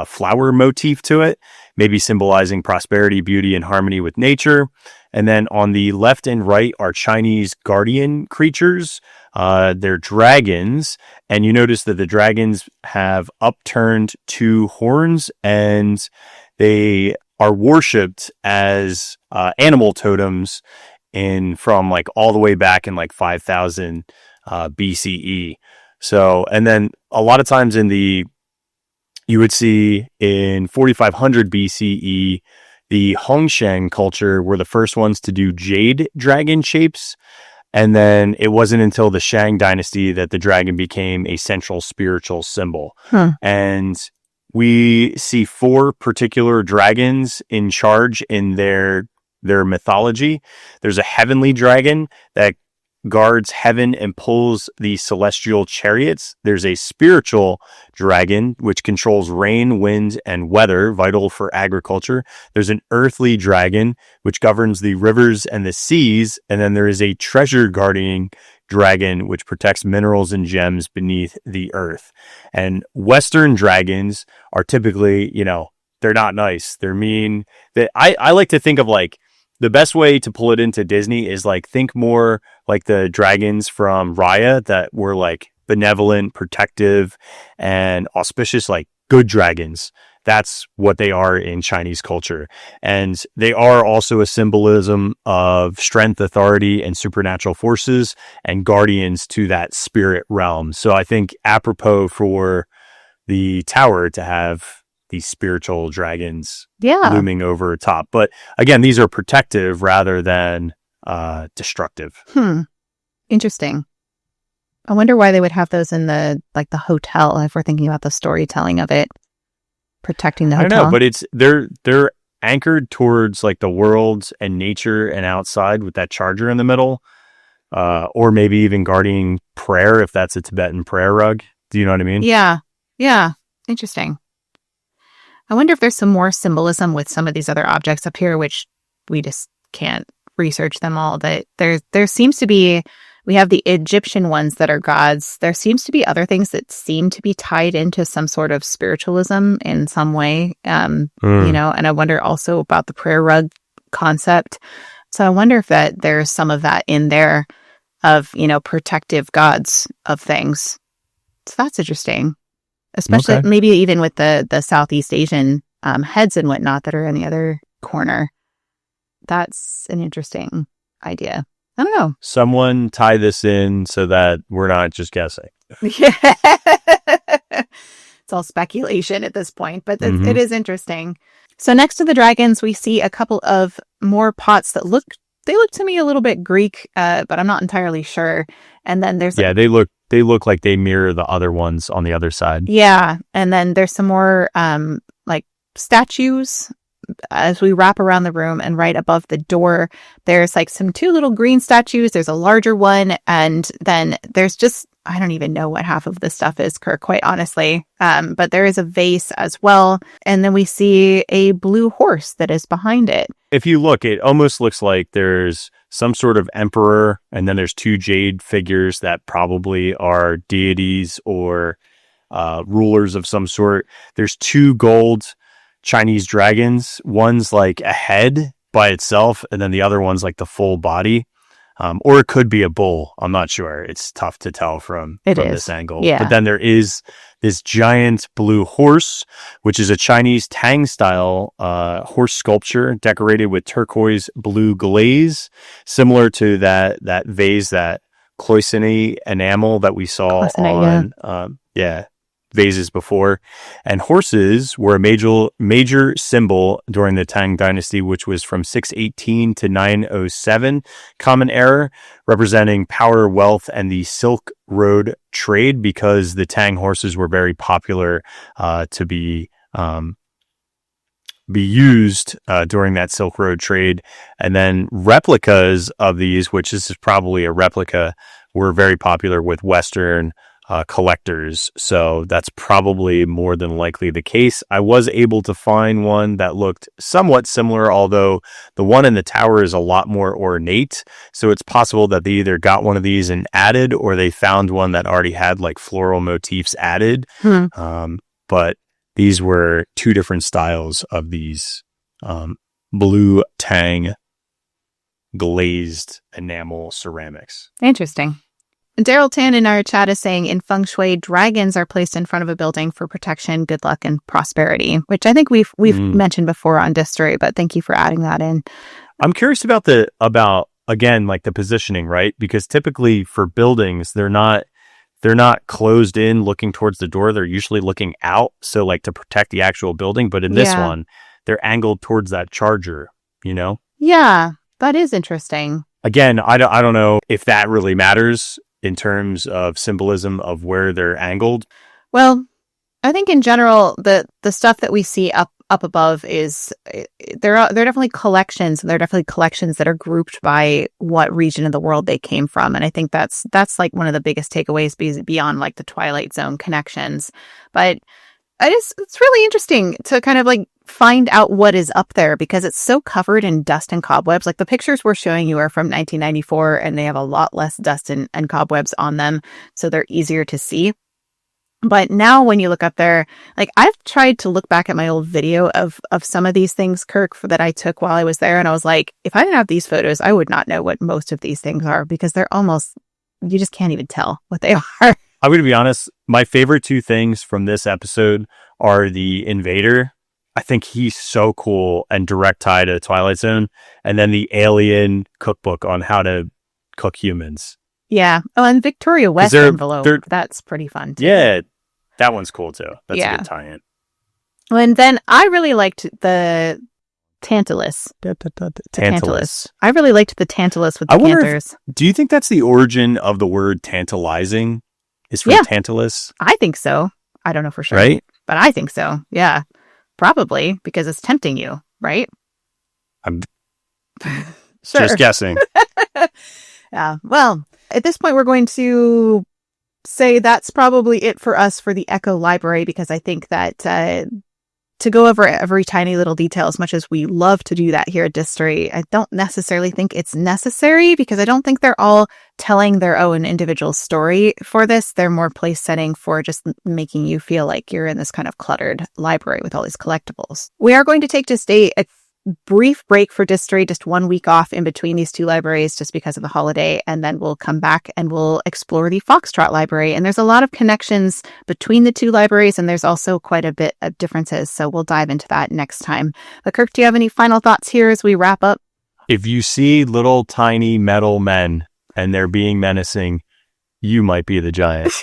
flower motif to it, maybe symbolizing prosperity, beauty, and harmony with nature. And then on the left and right are Chinese guardian creatures. They're dragons. And you notice that the dragons have upturned 2 horns, and they are worshipped as animal totems from like all the way back in like 5000 BCE. So, and then a lot of times you would see in 4500 BCE, the Hongsheng culture were the first ones to do jade dragon shapes. And then it wasn't until the Shang dynasty that the dragon became a central spiritual symbol. And we see 4 particular dragons in charge in their mythology. There's a heavenly dragon that guards heaven and pulls the celestial chariots. There's a spiritual dragon, which controls rain, wind, and weather, vital for agriculture. There's an earthly dragon, which governs the rivers and the seas. And then there is a treasure guarding dragon, which protects minerals and gems beneath the earth. And Western dragons are typically, they're not nice. They're mean. I like to think of like, the best way to pull it into Disney is like, think more like the dragons from Raya that were like benevolent, protective, and auspicious, like good dragons. That's what they are in Chinese culture. And they are also a symbolism of strength, authority, and supernatural forces and guardians to that spirit realm. So I think apropos for the tower to have these spiritual dragons looming over top. But again, these are protective rather than destructive. Interesting. I wonder why they would have those in the hotel if we're thinking about the storytelling of it, protecting the hotel. I don't know, but they're anchored towards like the world and nature and outside with that charger in the middle, or maybe even guarding prayer if that's a Tibetan prayer rug. Do you know what I mean? Yeah. Interesting. I wonder if there's some more symbolism with some of these other objects up here, which we just can't research them all. That there seems to be We have the Egyptian ones that are gods. There seems to be other things that seem to be tied into some sort of spiritualism in some way, and I wonder also about the prayer rug concept. So I wonder if there's some of that in there of, protective gods of things. So that's interesting, especially maybe even with the Southeast Asian heads and whatnot that are in the other corner. That's an interesting idea. I don't know. Someone tie this in so that we're not just guessing. Yeah. It's all speculation at this point, but it is interesting. So next to the dragons, we see a couple of more pots that look to me a little bit Greek, but I'm not entirely sure. And then there's they look like they mirror the other ones on the other side. Yeah, and then there's some more like statues as we wrap around the room, and right above the door, there's like two little green statues. There's a larger one, and then there's just, I don't even know what half of this stuff is, Kirk, quite honestly. But there is a vase as well. And then we see a blue horse that is behind it. If you look, it almost looks like there's some sort of emperor, and then there's two jade figures that probably are deities or rulers of some sort. There's two gold Chinese dragons. One's like a head by itself, and then the other one's like the full body. Or it could be a bull. I'm not sure. It's tough to tell from this angle. Yeah. But then there is this giant blue horse, which is a Chinese Tang style horse sculpture decorated with turquoise blue glaze, similar to that vase, that cloisonne enamel that we saw on vases before. And horses were a major symbol during the Tang Dynasty, which was from 618 to 907 Common Era, representing power, wealth, and the Silk Road trade, because the Tang horses were very popular to be used during that Silk Road trade. And then replicas of these, which this is probably a replica, were very popular with Western collectors. So that's probably more than likely the case. I was able to find one that looked somewhat similar, although the one in the tower is a lot more ornate. So it's possible that they either got one of these and added, or they found one that already had like floral motifs added. But these were two different styles of these blue Tang glazed enamel ceramics. Interesting. Daryl Tan in our chat is saying, in feng shui, dragons are placed in front of a building for protection, good luck, and prosperity, which I think we've mentioned before on Distory, but thank you for adding that in. I'm curious about again, like the positioning, right? Because typically for buildings, they're not closed in looking towards the door. They're usually looking out, so like to protect the actual building. But in this one, they're angled towards that charger, Yeah, that is interesting. Again, I don't know if that really matters in terms of symbolism of where they're angled. Well, I think in general, the stuff that we see up above is they're definitely collections, and they're definitely collections that are grouped by what region of the world they came from. And I think that's like one of the biggest takeaways beyond like the Twilight Zone connections. But it's really interesting to kind of like find out what is up there, because it's so covered in dust and cobwebs. Like the pictures we're showing you are from 1994, and they have a lot less dust and cobwebs on them, so they're easier to see. But now when you look up there, like I've tried to look back at my old video of some of these things, Kirk, that I took while I was there, and I was like, if I didn't have these photos, I would not know what most of these things are, because they're almost, you just can't even tell what they are. I'm going to be honest, my favorite two things from this episode are the invader. I think he's so cool and direct tie to Twilight Zone. And then the alien cookbook on how to cook humans. Yeah. Oh, and Victoria West envelope. That's pretty fun too. Yeah. That one's cool too. That's a good tie-in. And then I really liked the Tantalus. Tantalus. I really liked the Tantalus with the panthers. Do you think that's the origin of the word tantalizing? Is from Tantalus? I think so. I don't know for sure. Right? But I think so. Yeah. Probably, because it's tempting you, right? I'm just guessing. Yeah. Well, at this point, we're going to say that's probably it for us for the Echo Library, because I think that to go over every tiny little detail as much as we love to do that here at Distory. I don't necessarily think it's necessary because I don't think they're all telling their own individual story for this. They're more place setting for just making you feel like you're in this kind of cluttered library with all these collectibles. We are going to take just a brief break for Distory, just 1 week off in between these two libraries just because of the holiday, and then we'll come back and we'll explore the Foxtrot Library. And there's a lot of connections between the two libraries, and there's also quite a bit of differences, so we'll dive into that next time. But Kirk, do you have any final thoughts here as we wrap up? If you see little tiny metal men and they're being menacing, you might be the giant.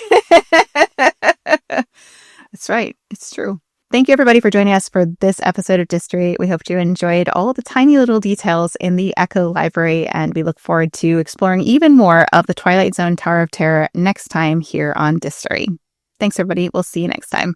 That's right. It's true. Thank you, everybody, for joining us for this episode of Distory. We hope you enjoyed all the tiny little details in the Echo Library, and we look forward to exploring even more of the Twilight Zone Tower of Terror next time here on Distory. Thanks, everybody. We'll see you next time.